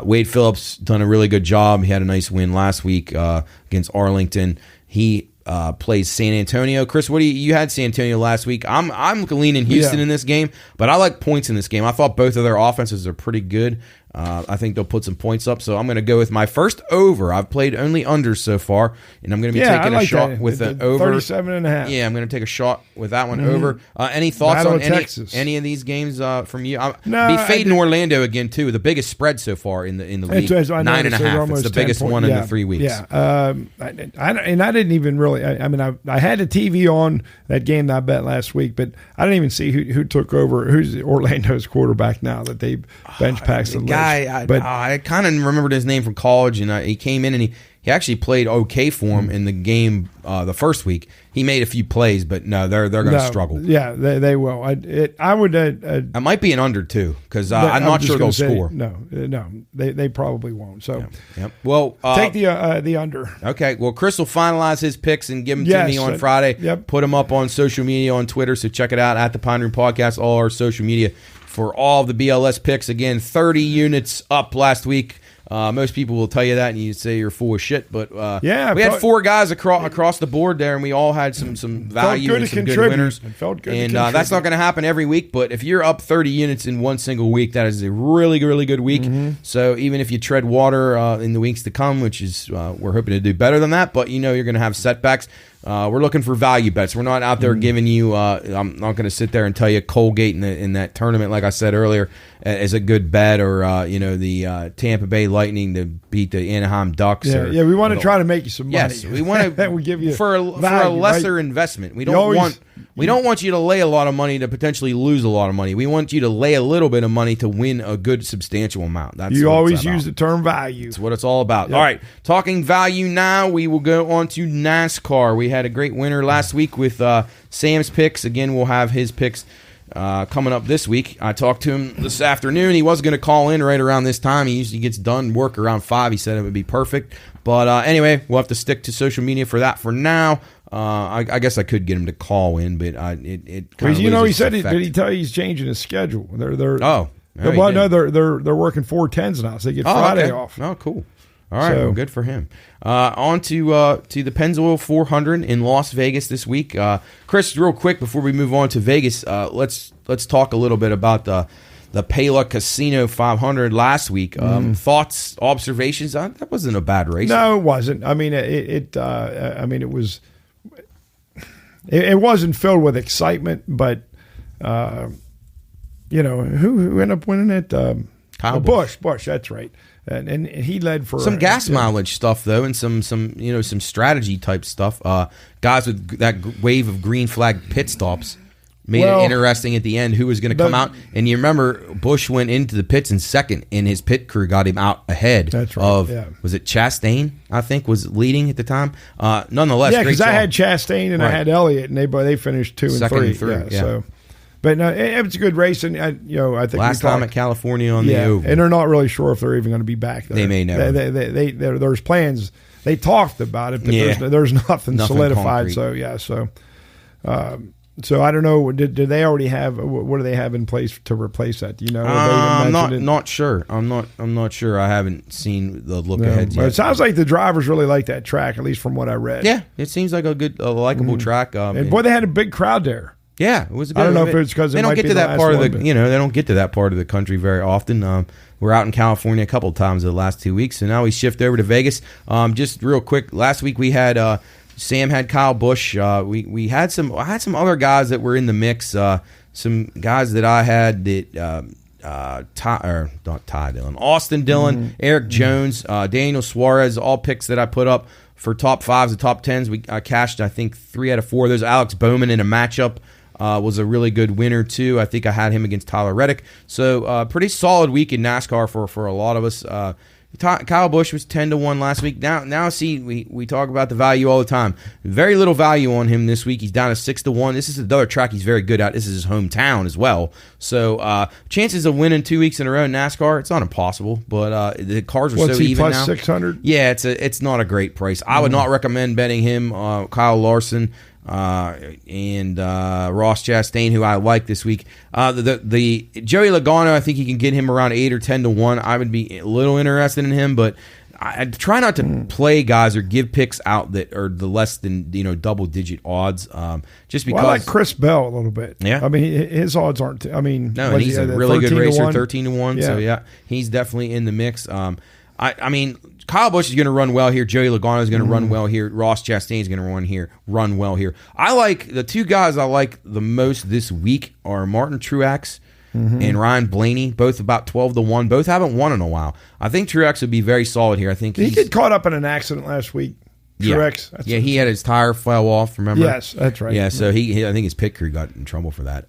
Wade Phillips done a really good job. He had a nice win last week against Arlington. He plays San Antonio. Chris, you had San Antonio last week. I'm leaning Houston in this game, but I like points in this game. I thought both of their offenses are pretty good. I think they'll put some points up. So I'm going to go with my first over. I've played only unders so far, and I'm going to be taking a shot with the over 37.5. Yeah, I'm going to take a shot with that one over. Any thoughts Battle on of any of these games from you? No, be fading Orlando again too. The biggest spread so far in the league, 9.5. It's the biggest one in the 3 weeks. Yeah, I didn't even really. I had the TV on that game that I bet last week, but I didn't even see who took over. Who's Orlando's quarterback now that they bench Paxton Lynch. I kind of remembered his name from college, and he came in and he actually played okay for him in the game the first week. He made a few plays, but no, they're going to struggle. Yeah, they will. I would. It might be an under too, because I'm not sure they'll score. No, they probably won't. So, yep. Well, take the under. Okay. Well, Chris will finalize his picks and give them to me on Friday. Yep. Put them up on social media on Twitter. So check it out at the Pine Room Podcast, all our social media for all of the BLS picks. Again, 30 units up last week. Most people will tell you that, and you say you're full of shit. But we had 4 guys across the board there, and we all had some value and some good winners. It felt good, and that's not going to happen every week. But if you're up 30 units in one single week, that is a really, really good week. Mm-hmm. So even if you tread water in the weeks to come, which is we're hoping to do better than that, but you're going to have setbacks. We're looking for value bets. We're not out there giving you. I'm not going to sit there and tell you Colgate in that tournament, like I said earlier, is a good bet, or the Tampa Bay Lightning to beat the Anaheim Ducks. Yeah, we want to try to make you some money. Yes, we want to. we give you for a lesser investment. We don't want you to lay a lot of money to potentially lose a lot of money. We want you to lay a little bit of money to win a good substantial amount. That's you always use the term value. That's what it's all about. Yep. All right, talking value now, we will go on to NASCAR. We had a great winner last week with Sam's picks. Again, we'll have his picks coming up this week. I talked to him this afternoon. He was going to call in right around this time. He usually gets done work around 5. He said it would be perfect. But anyway, we'll have to stick to social media for that for now. I guess I could get him to call in, but it kind of he said did he tell you he's changing his schedule? They're working 4/10s now, so they get Friday off. Oh, cool. All right, well, good for him. On to the Pennzoil 400 in Las Vegas this week. Chris, real quick before we move on to Vegas, let's talk a little bit about the Pala Casino 500 last week. Thoughts, observations? That wasn't a bad race. No, it wasn't. I mean, it was. It wasn't filled with excitement, but who ended up winning it? Kyle Busch. That's right. And he led for some gas mileage stuff though, and some strategy type stuff. Guys with that wave of green flag pit stops made it interesting at the end who was going to come out. And you remember Busch went into the pits in second, and his pit crew got him out ahead. That's right. Was it Chastain? I think was leading at the time. Nonetheless, because I had Chastain and I had Elliott, and they finished 2 and 3. Second and 3. Yeah. So. But no, it was a good race, and I think last time at California on the Oval, and they're not really sure if they're even going to be back there. They may never. There's plans. They talked about it, but there's nothing solidified. Concrete. So I don't know. Did they already have? What do they have in place to replace that? Do you know? I'm not sure. I'm not sure. I haven't seen the look ahead yet. It sounds like the drivers really like that track, at least from what I read. Yeah, it seems like a likable track. And boy, they had a big crowd there. Yeah, it was. I don't know if it's because they don't get to that part of the. They don't get to that part of the country very often. We're out in California a couple of times the last 2 weeks, so now we shift over to Vegas. Just real quick, last week we had Sam had Kyle Busch. I had some other guys that were in the mix. Some guys that I had that Austin Dillon, Eric Jones, Daniel Suarez, all picks that I put up for top 5s and top 10s. I cashed I think 3 out of 4. There's Alex Bowman in a matchup. Was a really good winner too. I think I had him against Tyler Reddick. So pretty solid week in NASCAR for a lot of us. Kyle Busch was 10-1 last week. Now see, we talk about the value all the time. Very little value on him this week. He's down to 6-1. This is another track he's very good at. This is his hometown as well. So chances of winning 2 weeks in a row in NASCAR, it's not impossible. But the cars are so even now. Plus 600? Yeah, it's not a great price. I would not recommend betting him. Kyle Larson. And Ross Chastain, who I like this week. The Joey Logano, I think you can get him around 8 or 10-1. I would be a little interested in him, but I try not to play guys or give picks out that are the less than double-digit odds. Just because I like Chris Bell a little bit. Yeah, I mean his odds aren't. No, and he's a really good racer, 13-1. Yeah. So yeah, he's definitely in the mix. I mean, Kyle Busch is going to run well here. Joey Logano is going to run well here. Ross Chastain is going to run well here. I like the two guys I like the most this week are Martin Truex and Ryan Blaney, both about 12-1. Both haven't won in a while. I think Truex would be very solid here. I think he get caught up in an accident last week. Truex. Yeah, he had his tire fell off, remember? Yes, that's right. Yeah, so he I think his pit crew got in trouble for that.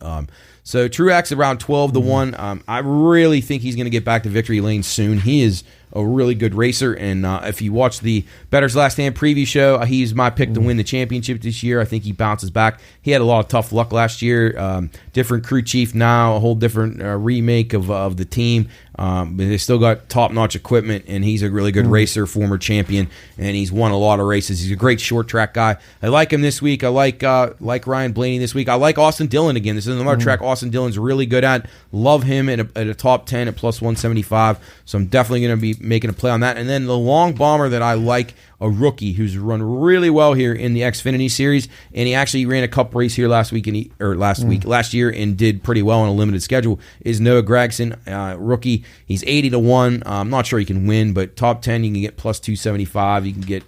So Truex around 12-1. I really think he's going to get back to victory lane soon. He is a really good racer, and if you watch the Bettor's Last Stand preview show, he's my pick to win the championship this year. I think he bounces back. He had a lot of tough luck last year. Different crew chief now, a whole different remake of the team. But they still got top-notch equipment, and he's a really good racer, former champion, and he's won a lot of races. He's a great short track guy. I like him this week. I like Ryan Blaney this week. I like Austin Dillon again. This is another track Austin Dillon's really good at. Love him at a top 10 at plus 175. So I'm definitely going to be making a play on that. And then the long bomber that I like, a rookie who's run really well here in the Xfinity Series, and he actually ran a Cup race here last year, and did pretty well on a limited schedule, is Noah Gragson, rookie. He's 80-1. I'm not sure he can win, but top 10 you can get plus 275. You can get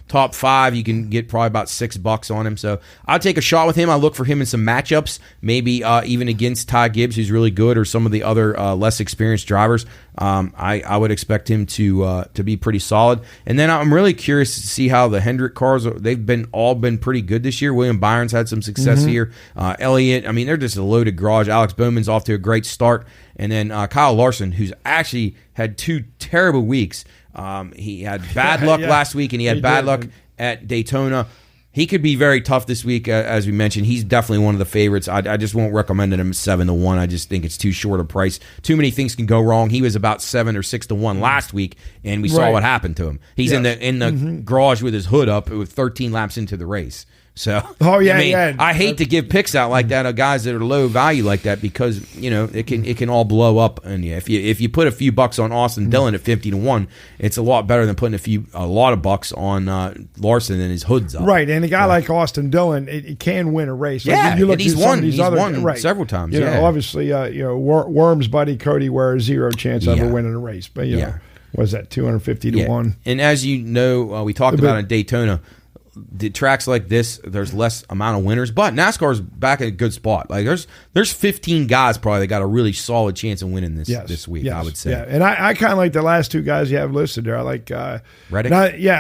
top 5 you can get probably about $6 on him. So I'll take a shot with him. I look for him in some matchups, maybe even against Ty Gibbs, who's really good, or some of the other less experienced drivers. I would expect him to be pretty solid. And then I'm really curious to see how the Hendrick cars, they've all been pretty good this year. William Byron's had some success here. Elliott, I mean, they're just a loaded garage. Alex Bowman's off to a great start. And then Kyle Larson, who's actually had 2 terrible weeks. He had bad luck last week, and he had bad luck at Daytona. He could be very tough this week, as we mentioned. He's definitely one of the favorites. I just won't recommend him 7-1. I just think it's too short a price. Too many things can go wrong. He was about 7 or 6-1 last week, and we saw what happened to him. He's in the garage with his hood up with 13 laps into the race. So, I hate to give picks out like that of guys that are low value like that, because it can all blow up. And if you put a few bucks on Austin Dillon at 50-1, it's a lot better than putting a lot of bucks on Larson and his hood's up. Right, and a guy like Austin Dillon, it can win a race. Like you look he's won. He's won several times. Obviously, Worm's buddy Cody Ware, 0 chance of ever winning a race. But was that 250-1? And as you know, we talked about in Daytona. The tracks like this, there's less amount of winners, but NASCAR's back in a good spot. Like there's 15 guys probably that got a really solid chance of winning this week. I would say. Yeah, and I kind of like the last 2 guys you have listed there. I like Reddick.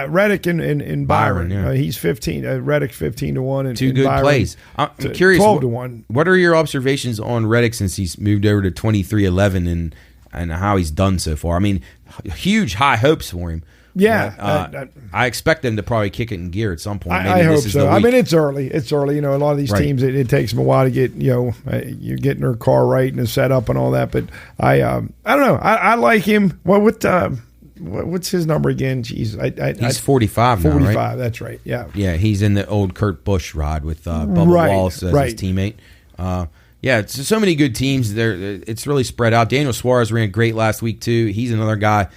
Reddick and Byron. Yeah. He's 15. Reddick 15-1, and 2 good Byron, plays. I'm curious. 12-1. What are your observations on Reddick since he's moved over to 23-11 and how he's done so far? I mean, huge high hopes for him. Yeah, I expect them to probably kick it in gear at some point. Maybe I hope so. I mean, it's early. A lot of these teams, it takes them a while to get you're getting their car right and set up and all that. But I don't know. I like him. Well, what's his number again? Jeez, he's 45 now, 45. right? That's right. Yeah. Yeah, he's in the old Kurt Busch ride with Bubba Wallace as his teammate. It's so many good teams there. It's really spread out. Daniel Suarez ran great last week too. He's another guy.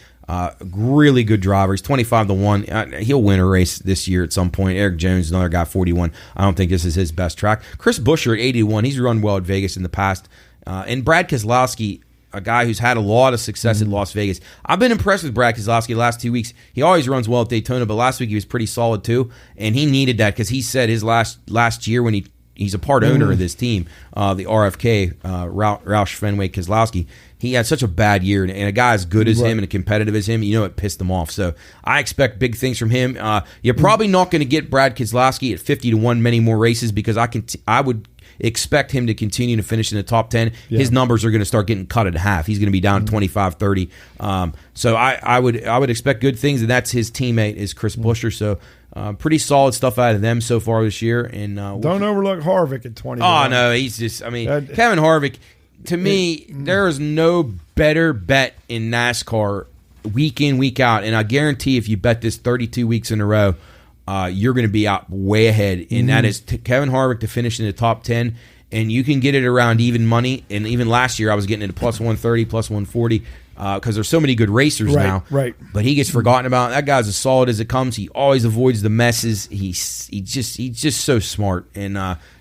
Really good driver. He's 25-1. He'll win a race this year at some point. Eric Jones, another guy, 41. I don't think this is his best track. Chris Buescher at 81. He's run well at Vegas in the past. And Brad Keselowski, a guy who's had a lot of success at Las Vegas. I've been impressed with Brad Keselowski the last 2 weeks. He always runs well at Daytona, but last week he was pretty solid too. And he needed that because he said his last year when he's a part owner of this team, the RFK, Roush Fenway Keselowski. He had such a bad year, and a guy as good as him and competitive as him, it pissed him off. So I expect big things from him. You're probably not going to get Brad Keselowski at 50-1 many more races, because I would expect him to continue to finish in the top 10. His numbers are going to start getting cut at half. He's going to be down 25-30. So I would expect good things, and that's his teammate is Chris Buescher. So pretty solid stuff out of them so far this year. And don't overlook Harvick at 20. Oh no, he's just. I mean, Kevin Harvick. To me, there is no better bet in NASCAR week in, week out. And I guarantee if you bet this 32 weeks in a row, you're going to be out way ahead. And that is Kevin Harvick to finish in the top 10. And you can get it around even money. And even last year, I was getting it at plus 130, plus 140. because there's so many good racers now. Right. But he gets forgotten about. That guy's as solid as it comes. He always avoids the messes. He's just so smart. And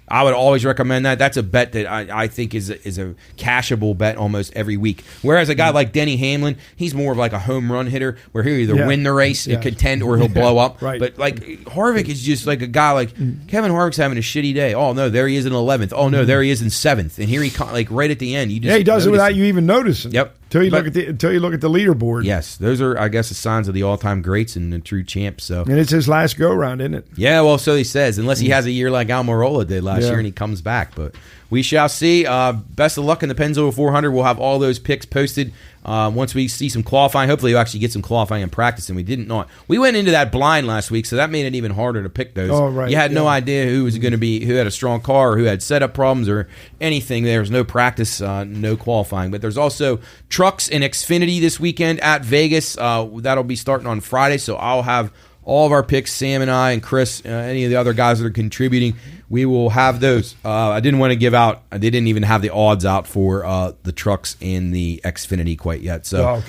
I would always recommend that. That's a bet that I think is a cashable bet almost every week. Whereas a guy like Denny Hamlin, he's more of like a home run hitter where he'll either win the race and contend or he'll blow up. Right. But like Harvick is just like a guy like Kevin Harvick's having a shitty day. Oh no, there he is in 11th. Oh no, there he is in 7th. And here he like right at the end. You just he does it without you even noticing. Yep. Until you look at the leaderboard. Yes, those are, I guess, the signs of the all-time greats and the true champs. So, and it's his last go-round, isn't it? Yeah, well, so he says, unless he has a year like Almirola did last year and he comes back. But we shall see. Best of luck in the Pennzoil 400. We'll have all those picks posted once we see some qualifying. Hopefully, we'll actually get some qualifying and practice, and we didn't know it. We went into that blind last week, so that made it even harder to pick those. Oh, right. You had no idea who was going to be, who had a strong car or who had setup problems or anything. There was no practice, no qualifying. But there's also trucks and Xfinity this weekend at Vegas. That'll be starting on Friday, so I'll have all of our picks, Sam and I and Chris, any of the other guys that are contributing. We will have those. I didn't want to give out, they didn't even have the odds out for the trucks and the Xfinity quite yet. So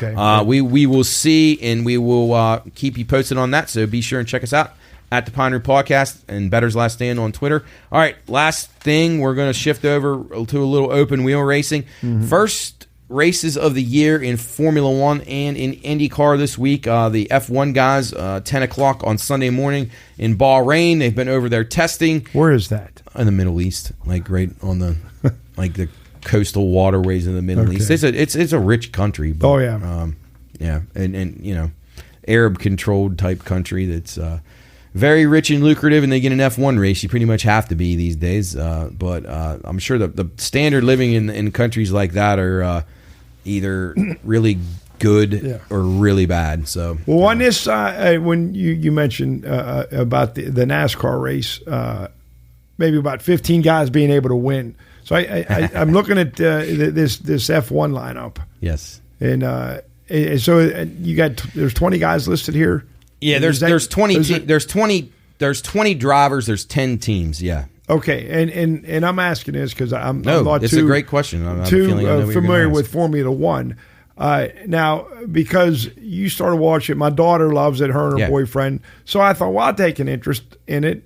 we will see, and we will keep you posted on that. So be sure and check us out at the Pioneer Podcast and Bettor's Last Stand on Twitter. All right, last thing, we're going to shift over to a little open wheel racing. First races of the year in Formula One and in IndyCar this week. The F1 guys, 10 o'clock on Sunday morning in Bahrain. They've been over there testing. Where is that? In the Middle East, like right on the like the coastal waterways in the Middle East. It's a rich country. But, and you know, Arab controlled type country that's very rich and lucrative, and they get an F1 race. You pretty much have to be these days. But I'm sure the standard living in countries like that are either really good or really bad. So, well, on this, when you mentioned about the NASCAR race, maybe about 15 guys being able to win. So I'm looking at this F1 lineup. Yes, and so you got there's 20 guys listed here. Yeah, there's 20 there's 20 drivers. There's 10 teams. Yeah. Okay, and I'm asking this because I'm not it's too, a great question. I'm too familiar with Formula One. Now, because you started watching, my daughter loves it, her and her boyfriend. So I thought, well, I'll take an interest in it.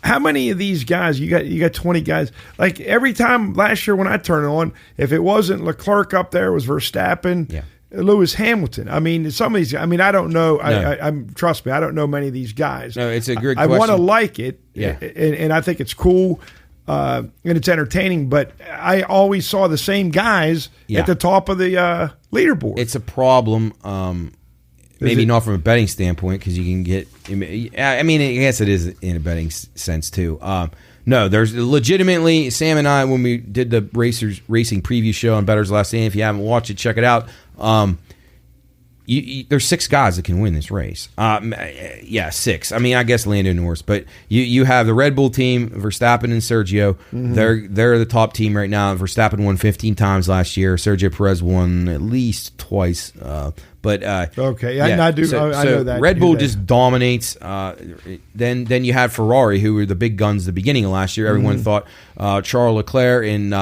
How many of these guys? You got 20 guys. Like every time last year when I turned it on, if it wasn't Leclerc up there, it was Verstappen. Yeah. Lewis Hamilton. I mean, some of these. I mean, I don't know. No. Trust me, I don't know many of these guys. No, it's a good. I want to like it. Yeah, and I think it's cool, and it's entertaining. But I always saw the same guys at the top of the leaderboard. It's a problem. Maybe not from a betting standpoint because you can get. I mean, I guess it is in a betting sense too. No, there's legitimately Sam and I when we did the racing preview show on Bettor's Last Stand. If you haven't watched it, check it out. There's 6 guys that can win this race. 6. I mean, I guess Lando Norris, but you have the Red Bull team, Verstappen and Sergio. Mm-hmm. They're the top team right now. Verstappen won 15 times last year. Sergio Perez won at least twice. I know that. Red Bull just dominates. Then you had Ferrari, who were the big guns at the beginning of last year. Everyone thought Charles Leclerc and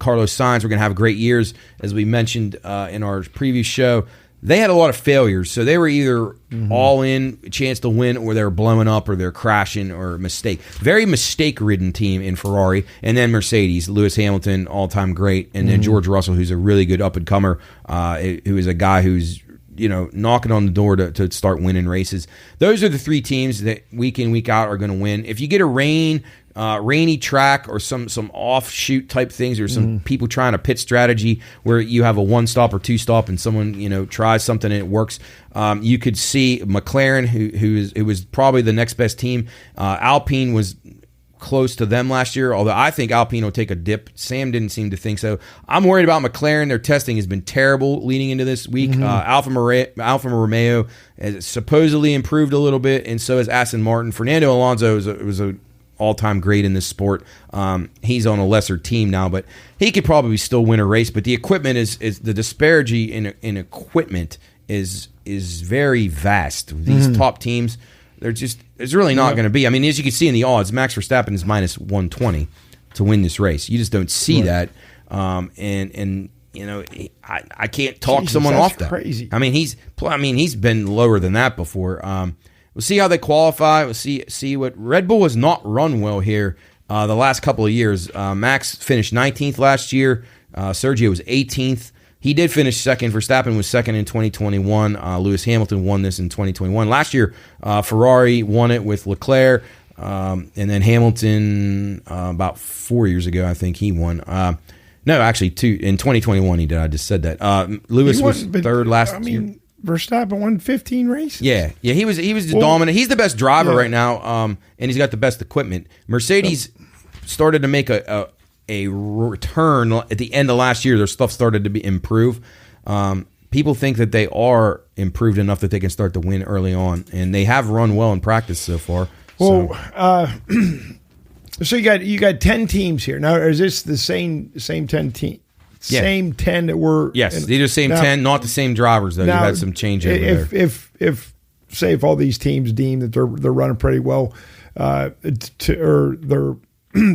Carlos Sainz were going to have great years, as we mentioned in our previous show. They had a lot of failures, so they were either all in, a chance to win, or they're blowing up, or they're crashing, or mistake. Very mistake-ridden team in Ferrari, and then Mercedes, Lewis Hamilton, all-time great, and then George Russell, who's a really good up-and-comer, who is a guy who's knocking on the door to start winning races. Those are the 3 teams that week in, week out are going to win. If you get a rainy track or some offshoot type things, or some people trying a pit strategy where you have a 1-stop or 2-stop and someone tries something and it works, you could see McLaren, who was probably the next best team. Alpine was close to them last year, although I think Alpine will take a dip. Sam didn't seem to think so. I'm worried about McLaren. Their testing has been terrible leading into this week. Alfa Romeo has supposedly improved a little bit, and so has Aston Martin. Fernando Alonso was a all-time great in this sport. He's on a lesser team now, but he could probably still win a race. But the equipment is the disparity in equipment is very vast. These top teams, it's really not going to be. I mean, as you can see in the odds, Max Verstappen is minus 120 to win this race. You just don't see that. And I can't talk Jesus, someone that's off that. crazy. I mean, he's been lower than that before. We'll see how they qualify. We'll see what Red Bull has not run well here the last couple of years. Max finished 19th last year. Sergio was 18th. He did finish second. Verstappen was second in 2021. Lewis Hamilton won this in 2021. Last year, Ferrari won it with Leclerc, and then Hamilton about 4 years ago, I think he won. No, actually, in 2021 he did. I just said that. Lewis was third last year. Verstappen won 15 races. Yeah, he was the dominant. He's the best driver right now, and he's got the best equipment. Mercedes started to make a return at the end of last year. Their stuff started to be improve. People think that they are improved enough that they can start to win early on, and they have run well in practice so far. Well, so you got 10 teams here now. Is this the same 10 teams? Yeah. Same 10 that were. Yes, these are the same 10, not the same drivers though. Now, you had some change over there. If all these teams deem that they're running pretty well, or they're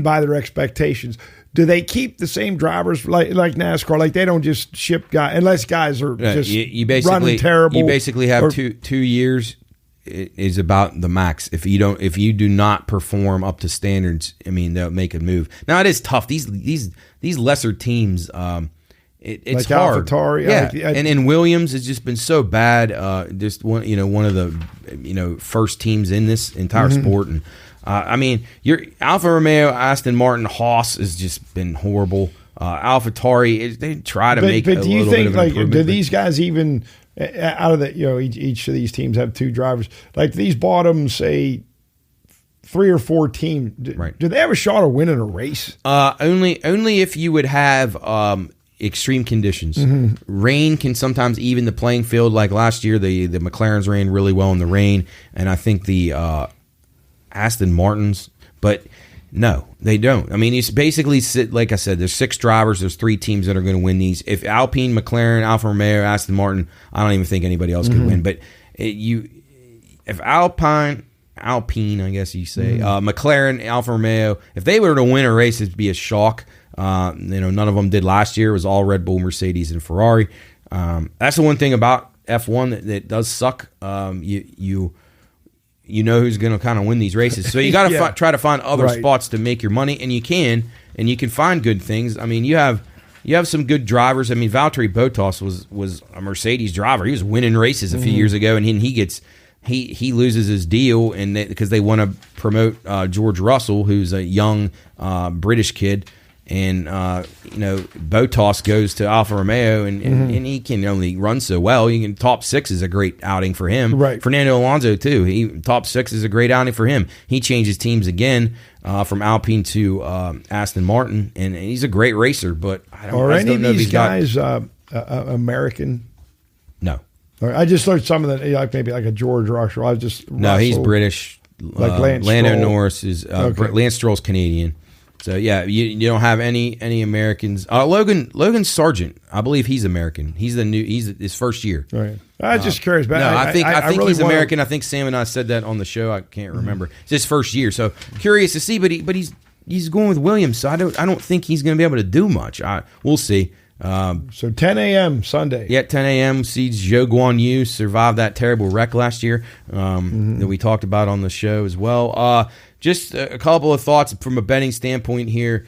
by their expectations, do they keep the same drivers like NASCAR? Like they don't just ship guys unless guys are just you basically running terrible. You basically have two years. It is about the max. If you do not perform up to standards, I mean they'll make a move. Now it is tough. These lesser teams, it's like hard. AlphaTauri, yeah, and Williams has just been so bad. Just one of the first teams in this entire sport, and I mean your Alfa Romeo, Aston Martin, Haas has just been horrible. AlphaTauri, they try to make. But do you think do these guys even? Out of that, each of these teams have two drivers. Like these bottom, say, 3 or 4 teams. Do they have a shot of winning a race? Only if you would have extreme conditions. Rain can sometimes even the playing field. Like last year, the McLarens ran really well in the rain, and I think the Aston Martins, but. No, they don't. I mean, it's basically, like I said, there's 6 drivers. There's 3 teams that are going to win these. If Alpine, McLaren, Alfa Romeo, Aston Martin, I don't even think anybody else could win. But if Alpine, I guess you say, McLaren, Alfa Romeo, if they were to win a race, it'd be a shock. None of them did last year. It was all Red Bull, Mercedes, and Ferrari. That's the one thing about F1 that does suck. You know who's going to kind of win these races. So you got to try to find other spots to make your money, and you can find good things. I mean, you have some good drivers. I mean, Valtteri Bottas was a Mercedes driver. He was winning races a few years ago, and he loses his deal, and because they want to promote George Russell, who's a young British kid. And Bottas goes to Alfa Romeo, and he can only run so well. Top 6 is a great outing for him. Right. Fernando Alonso too. Top 6 is a great outing for him. He changes teams again from Alpine to Aston Martin, and he's a great racer. But I don't know if these guys American. No. I just learned some of that, maybe like a George Russell. He's British. Like Lance Lando Stroll. Norris is Lance Stroll's Canadian. So yeah, you don't have any Americans. Logan Sargent, I believe he's American. He's his first year. Right. I was just curious. But I think really he's American. I think Sam and I said that on the show. I can't remember. It's his first year, so curious to see. But he's going with Williams, so I don't think he's going to be able to do much. We'll see. So 10 a.m. Sunday. Yeah, 10 a.m. sees Zhou Guan Yu survive that terrible wreck last year that we talked about on the show as well. Just a couple of thoughts from a betting standpoint here.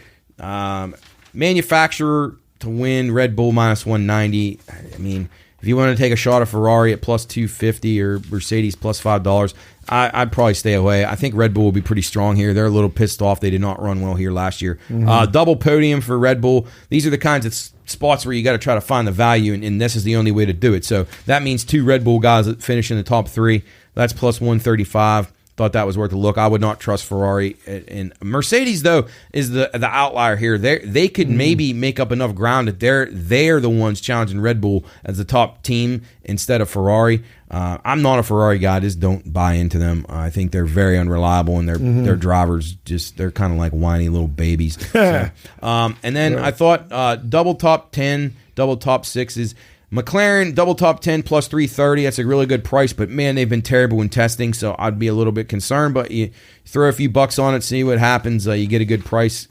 Manufacturer to win, Red Bull minus 190. I mean, if you want to take a shot of Ferrari at plus 250 or Mercedes plus $5, I'd probably stay away. I think Red Bull will be pretty strong here. They're a little pissed off. They did not run well here last year. Double podium for Red Bull. These are the kinds of spots where you got to try to find the value, and this is the only way to do it. So that means 2 Red Bull guys that finish in the top 3. That's plus 135. Thought that was worth a look. I would not trust Ferrari. And Mercedes, though, is the outlier here. They could maybe make up enough ground that they're the ones challenging Red Bull as the top team instead of Ferrari. I'm not a Ferrari guy. I just don't buy into them. I think they're very unreliable, and their drivers they're kind of like whiny little babies. So, and then I thought double top 10, double top 6s. McLaren, double top 10 plus 330. That's a really good price, but man, they've been terrible in testing, so I'd be a little bit concerned. But you throw a few bucks on it, see what happens. You get a good price.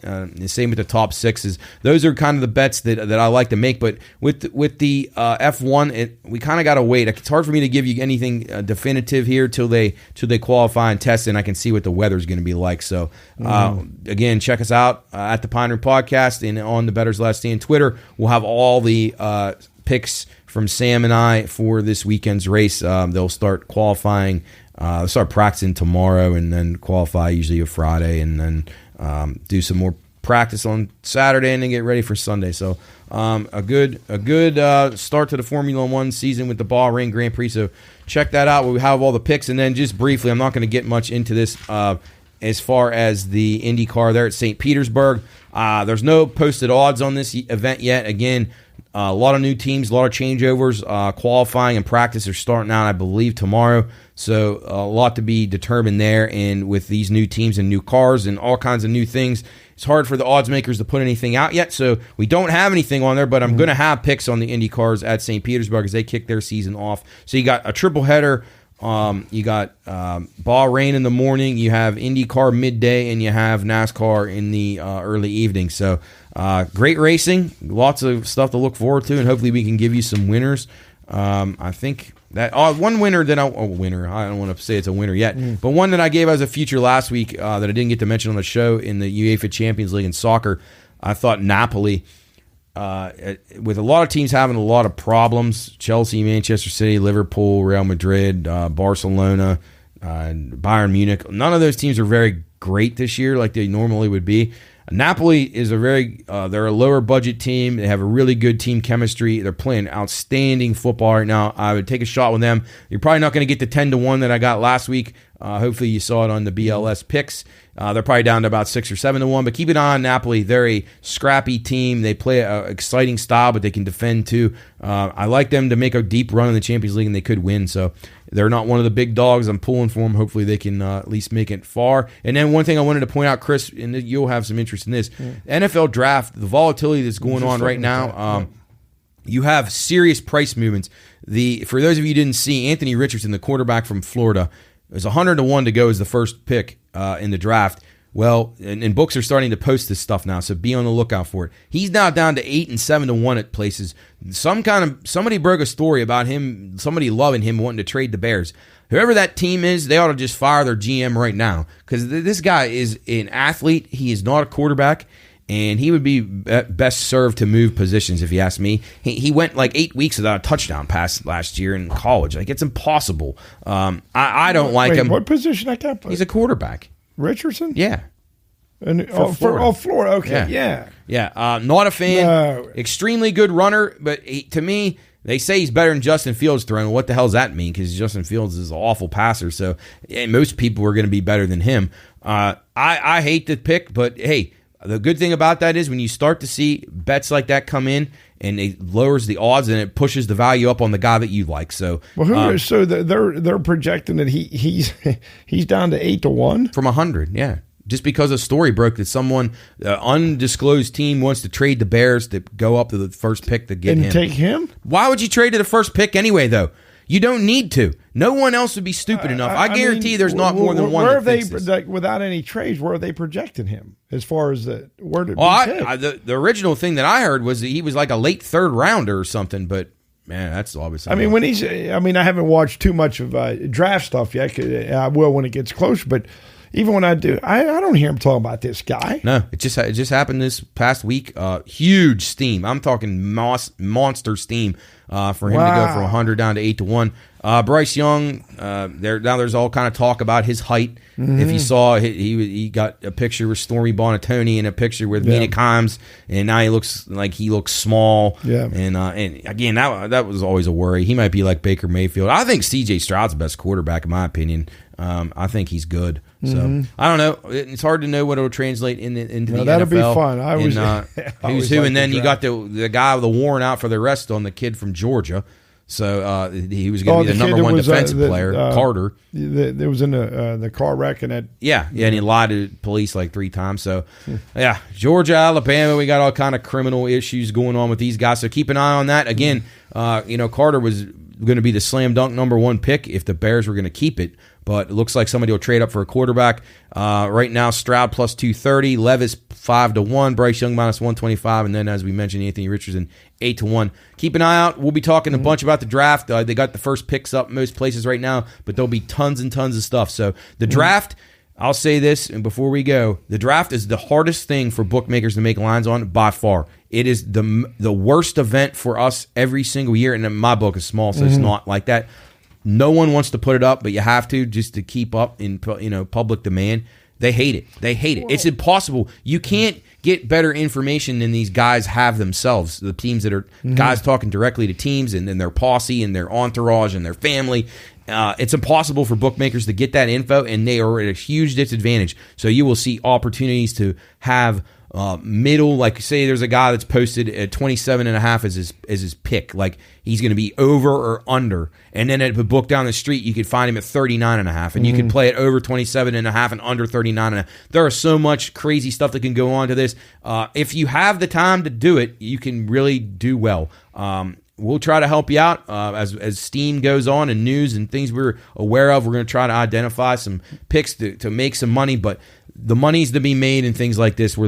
Same with the top sixes. Those are kind of the bets that I like to make. But with the F1, we kind of got to wait. It's hard for me to give you anything definitive here till they qualify and test, and I can see what the weather's going to be like. So again, check us out at the Pine Room Podcast and on the Bettor's Last Stand Twitter. We'll have all the picks from Sam and I for this weekend's race. They'll start qualifying. They'll start practicing tomorrow and then qualify usually a Friday, and then do some more practice on Saturday and then get ready for Sunday. So a good start to the Formula One season with the Bahrain Grand Prix. So check that out. We have all the picks, and then just briefly, I'm not going to get much into this as far as the IndyCar there at St. Petersburg. There's no posted odds on this event yet. Again, a lot of new teams, a lot of changeovers. Qualifying and practice are starting out, I believe, tomorrow. So a lot to be determined there. And with these new teams and new cars and all kinds of new things, it's hard for the odds makers to put anything out yet. So we don't have anything on there, but I'm going to have picks on the Indy cars at St. Petersburg as they kick their season off. So you got a triple header. You got Bahrain in the morning, you have IndyCar midday, and you have NASCAR in the early evening. So great racing, lots of stuff to look forward to, and hopefully we can give you some winners. I think that one winner that I don't want to say it's a winner yet, but one that I gave as a future last week that I didn't get to mention on the show in the UEFA Champions League in soccer. I thought Napoli. With a lot of teams having a lot of problems, Chelsea, Manchester City, Liverpool, Real Madrid, Barcelona, Bayern Munich, none of those teams are very great this year like they normally would be. Napoli is they're a lower budget team. They have a really good team chemistry. They're playing outstanding football right now. I would take a shot with them. You're probably not going to get the 10-1 that I got last week. Hopefully you saw it on the BLS picks. They're probably down to about 6 or 7-1, but keep an eye on Napoli. They're a scrappy team. They play an exciting style, but they can defend too. I like them to make a deep run in the Champions League, and they could win. So they're not one of the big dogs. I'm pulling for them. Hopefully they can at least make it far. And then one thing I wanted to point out, Chris, and you'll have some interest in this, NFL draft, the volatility that's going on right now, you have serious price movements. For those of you who didn't see, Anthony Richardson, the quarterback from Florida, there's 100-1 to go as the first pick in the draft. Well, and books are starting to post this stuff now, so be on the lookout for it. He's now down to 8 and 7-1 at places. Somebody broke a story about him, somebody loving him, wanting to trade the Bears. Whoever that team is, they ought to just fire their GM right now, because this guy is an athlete. He is not a quarterback, and he would be best served to move positions, if you ask me. He went like 8 weeks without a touchdown pass last year in college. Like, it's impossible. I don't like him. What position I can't play? He's a quarterback. Richardson? Yeah. And, Florida. Florida. Okay, yeah. Yeah, not a fan. No. Extremely good runner, but to me, they say he's better than Justin Fields throwing. What the hell does that mean? Because Justin Fields is an awful passer, so most people are going to be better than him. I hate the pick, but hey, the good thing about that is when you start to see bets like that come in, and it lowers the odds and it pushes the value up on the guy that you like. So, so they're projecting that he's down to 8-1 from 100. Yeah, just because a story broke that someone, undisclosed team, wants to trade the Bears to go up to the first pick to get him. And take him? Why would you trade to the first pick anyway, though? You don't need to. No one else would be stupid enough. I guarantee there's not more than one. Where have they, like, without any trades, where are they projecting him as far as where did the original thing that I heard was that he was like a late third rounder or something, but man, that's obviously. I mean, I haven't watched too much of draft stuff yet. I will when it gets closer, but even when I do, I don't hear him talking about this guy. No, it just happened this past week. Huge steam. I'm talking monster steam for him to go from 100 down to 8-1. Bryce Young, there's all kind of talk about his height. Mm-hmm. If you saw, he got a picture with Stormy Bonatoni and a picture with Mina Kimes, and now he looks small. Yeah, and again, that was always a worry. He might be like Baker Mayfield. I think C.J. Stroud's the best quarterback in my opinion. I think he's good. So I don't know. It's hard to know what it'll translate into the that'll NFL. Be fun. Who's who, and then you got the guy with the warrant out for the arrest on the kid from Georgia. So he was going to be the kid number that one was, defensive player, Carter. There was in the car wreck and that. Yeah, and he lied to police like 3 times. So, yeah, Georgia, Alabama, we got all kind of criminal issues going on with these guys. So keep an eye on that. Again, Carter was going to be the slam dunk number 1 pick if the Bears were going to keep it. But it looks like somebody will trade up for a quarterback. Right now, Stroud plus 230, Levis 5-1, Bryce Young minus 125, and then as we mentioned, Anthony Richardson 8-1. Keep an eye out. We'll be talking a bunch about the draft. They got the first picks up most places right now, but there'll be tons and tons of stuff. So the draft, I'll say this, and before we go, the draft is the hardest thing for bookmakers to make lines on by far. It is the worst event for us every single year, and my book is small, so it's not like that. No one wants to put it up, but you have to just to keep up in public demand. They hate it. It's impossible. You can't get better information than these guys have themselves. The teams that are guys talking directly to teams and then their posse and their entourage and their family. It's impossible for bookmakers to get that info, and they are at a huge disadvantage. So you will see opportunities to have middle, like say there's a guy that's posted at 27.5 as his pick, like he's going to be over or under, and then at a book down the street you could find him at 39.5, and you can play it over 27.5 and under 39.5. There is so much crazy stuff that can go on to this. If you have the time to do it, you can really do well. We'll try to help you out as steam goes on and news and things we're aware of. We're going to try to identify some picks to make some money, but the money's to be made in things like this where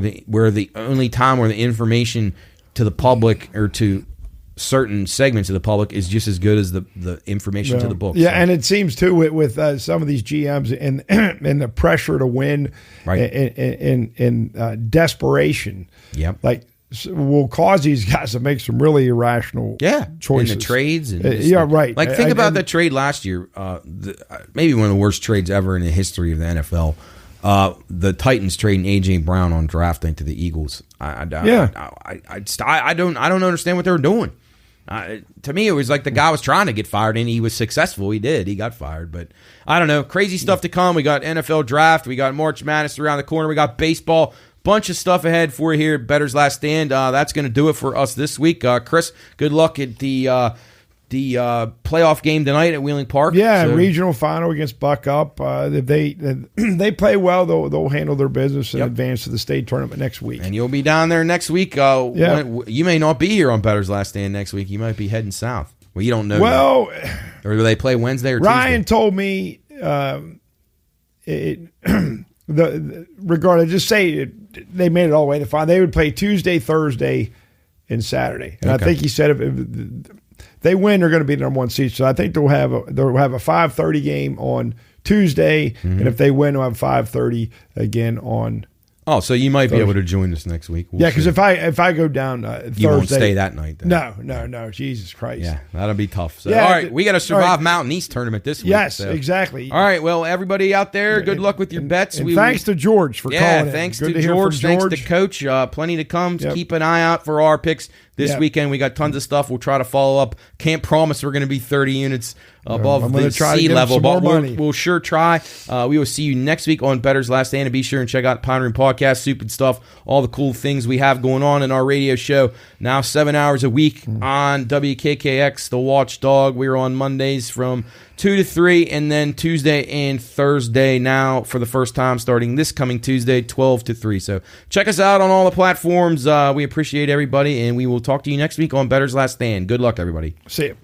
the only time where the information to the public or to certain segments of the public is just as good as the information to the book. Yeah, so. And it seems too with some of these GMs and the pressure to win, right, and desperation. Yep. Like will cause these guys to make some really irrational choices. In the trades. And right. Like think about that trade last year, maybe one of the worst trades ever in the history of the NFL. The Titans trading A.J. Brown on draft night to the Eagles. I don't understand what they were doing. To me, it was like the guy was trying to get fired, and he was successful. He did. He got fired. But I don't know. Crazy stuff to come. We got NFL draft. We got March Madness around the corner. We got baseball. Bunch of stuff ahead for you here at Bettor's Last Stand. That's going to do it for us this week. Chris, good luck at the playoff game tonight at Wheeling Park. Yeah, regional final against Buck Up. If they play well, they'll handle their business and advance to the state tournament next week. And you'll be down there next week. You may not be here on Bettor's Last Stand next week. You might be heading south. Well, you don't know. Well, or do they play Wednesday or Ryan Tuesday? told me regardless, just say they made it all the way to final. They would play Tuesday, Thursday, and Saturday. And I think he said if they win, they're going to be the number 1 seed. So I think they'll have a 5:30 game on Tuesday, and if they win, they'll have 5:30 again on. Oh, so you might be able to join us next week. Yeah, because if I go down Thursday, you won't stay that night. Then. No, Jesus Christ. Yeah, that'll be tough. So, all right, we got to survive Mountain East tournament this week. Yes, so. Exactly. All right, well, everybody out there, good luck with your bets. And thanks to George for calling. Thanks to George. Thanks to Coach. Plenty to come. Yep. Keep an eye out for our picks this weekend. We got tons of stuff. We'll try to follow up. Can't promise we're going to be 30 units above the sea level, but we'll sure try. We will see you next week on Bettor's Last Stand, and be sure and check out the Pine Room Podcast, Soup and Stuff, all the cool things we have going on in our radio show. Now 7 hours a week on WKKX, The Watchdog. We're on Mondays from 2 to 3, and then Tuesday and Thursday now for the first time starting this coming Tuesday, 12 to 3. So check us out on all the platforms. We appreciate everybody, and we will talk to you next week on Bettor's Last Stand. Good luck, everybody. See you.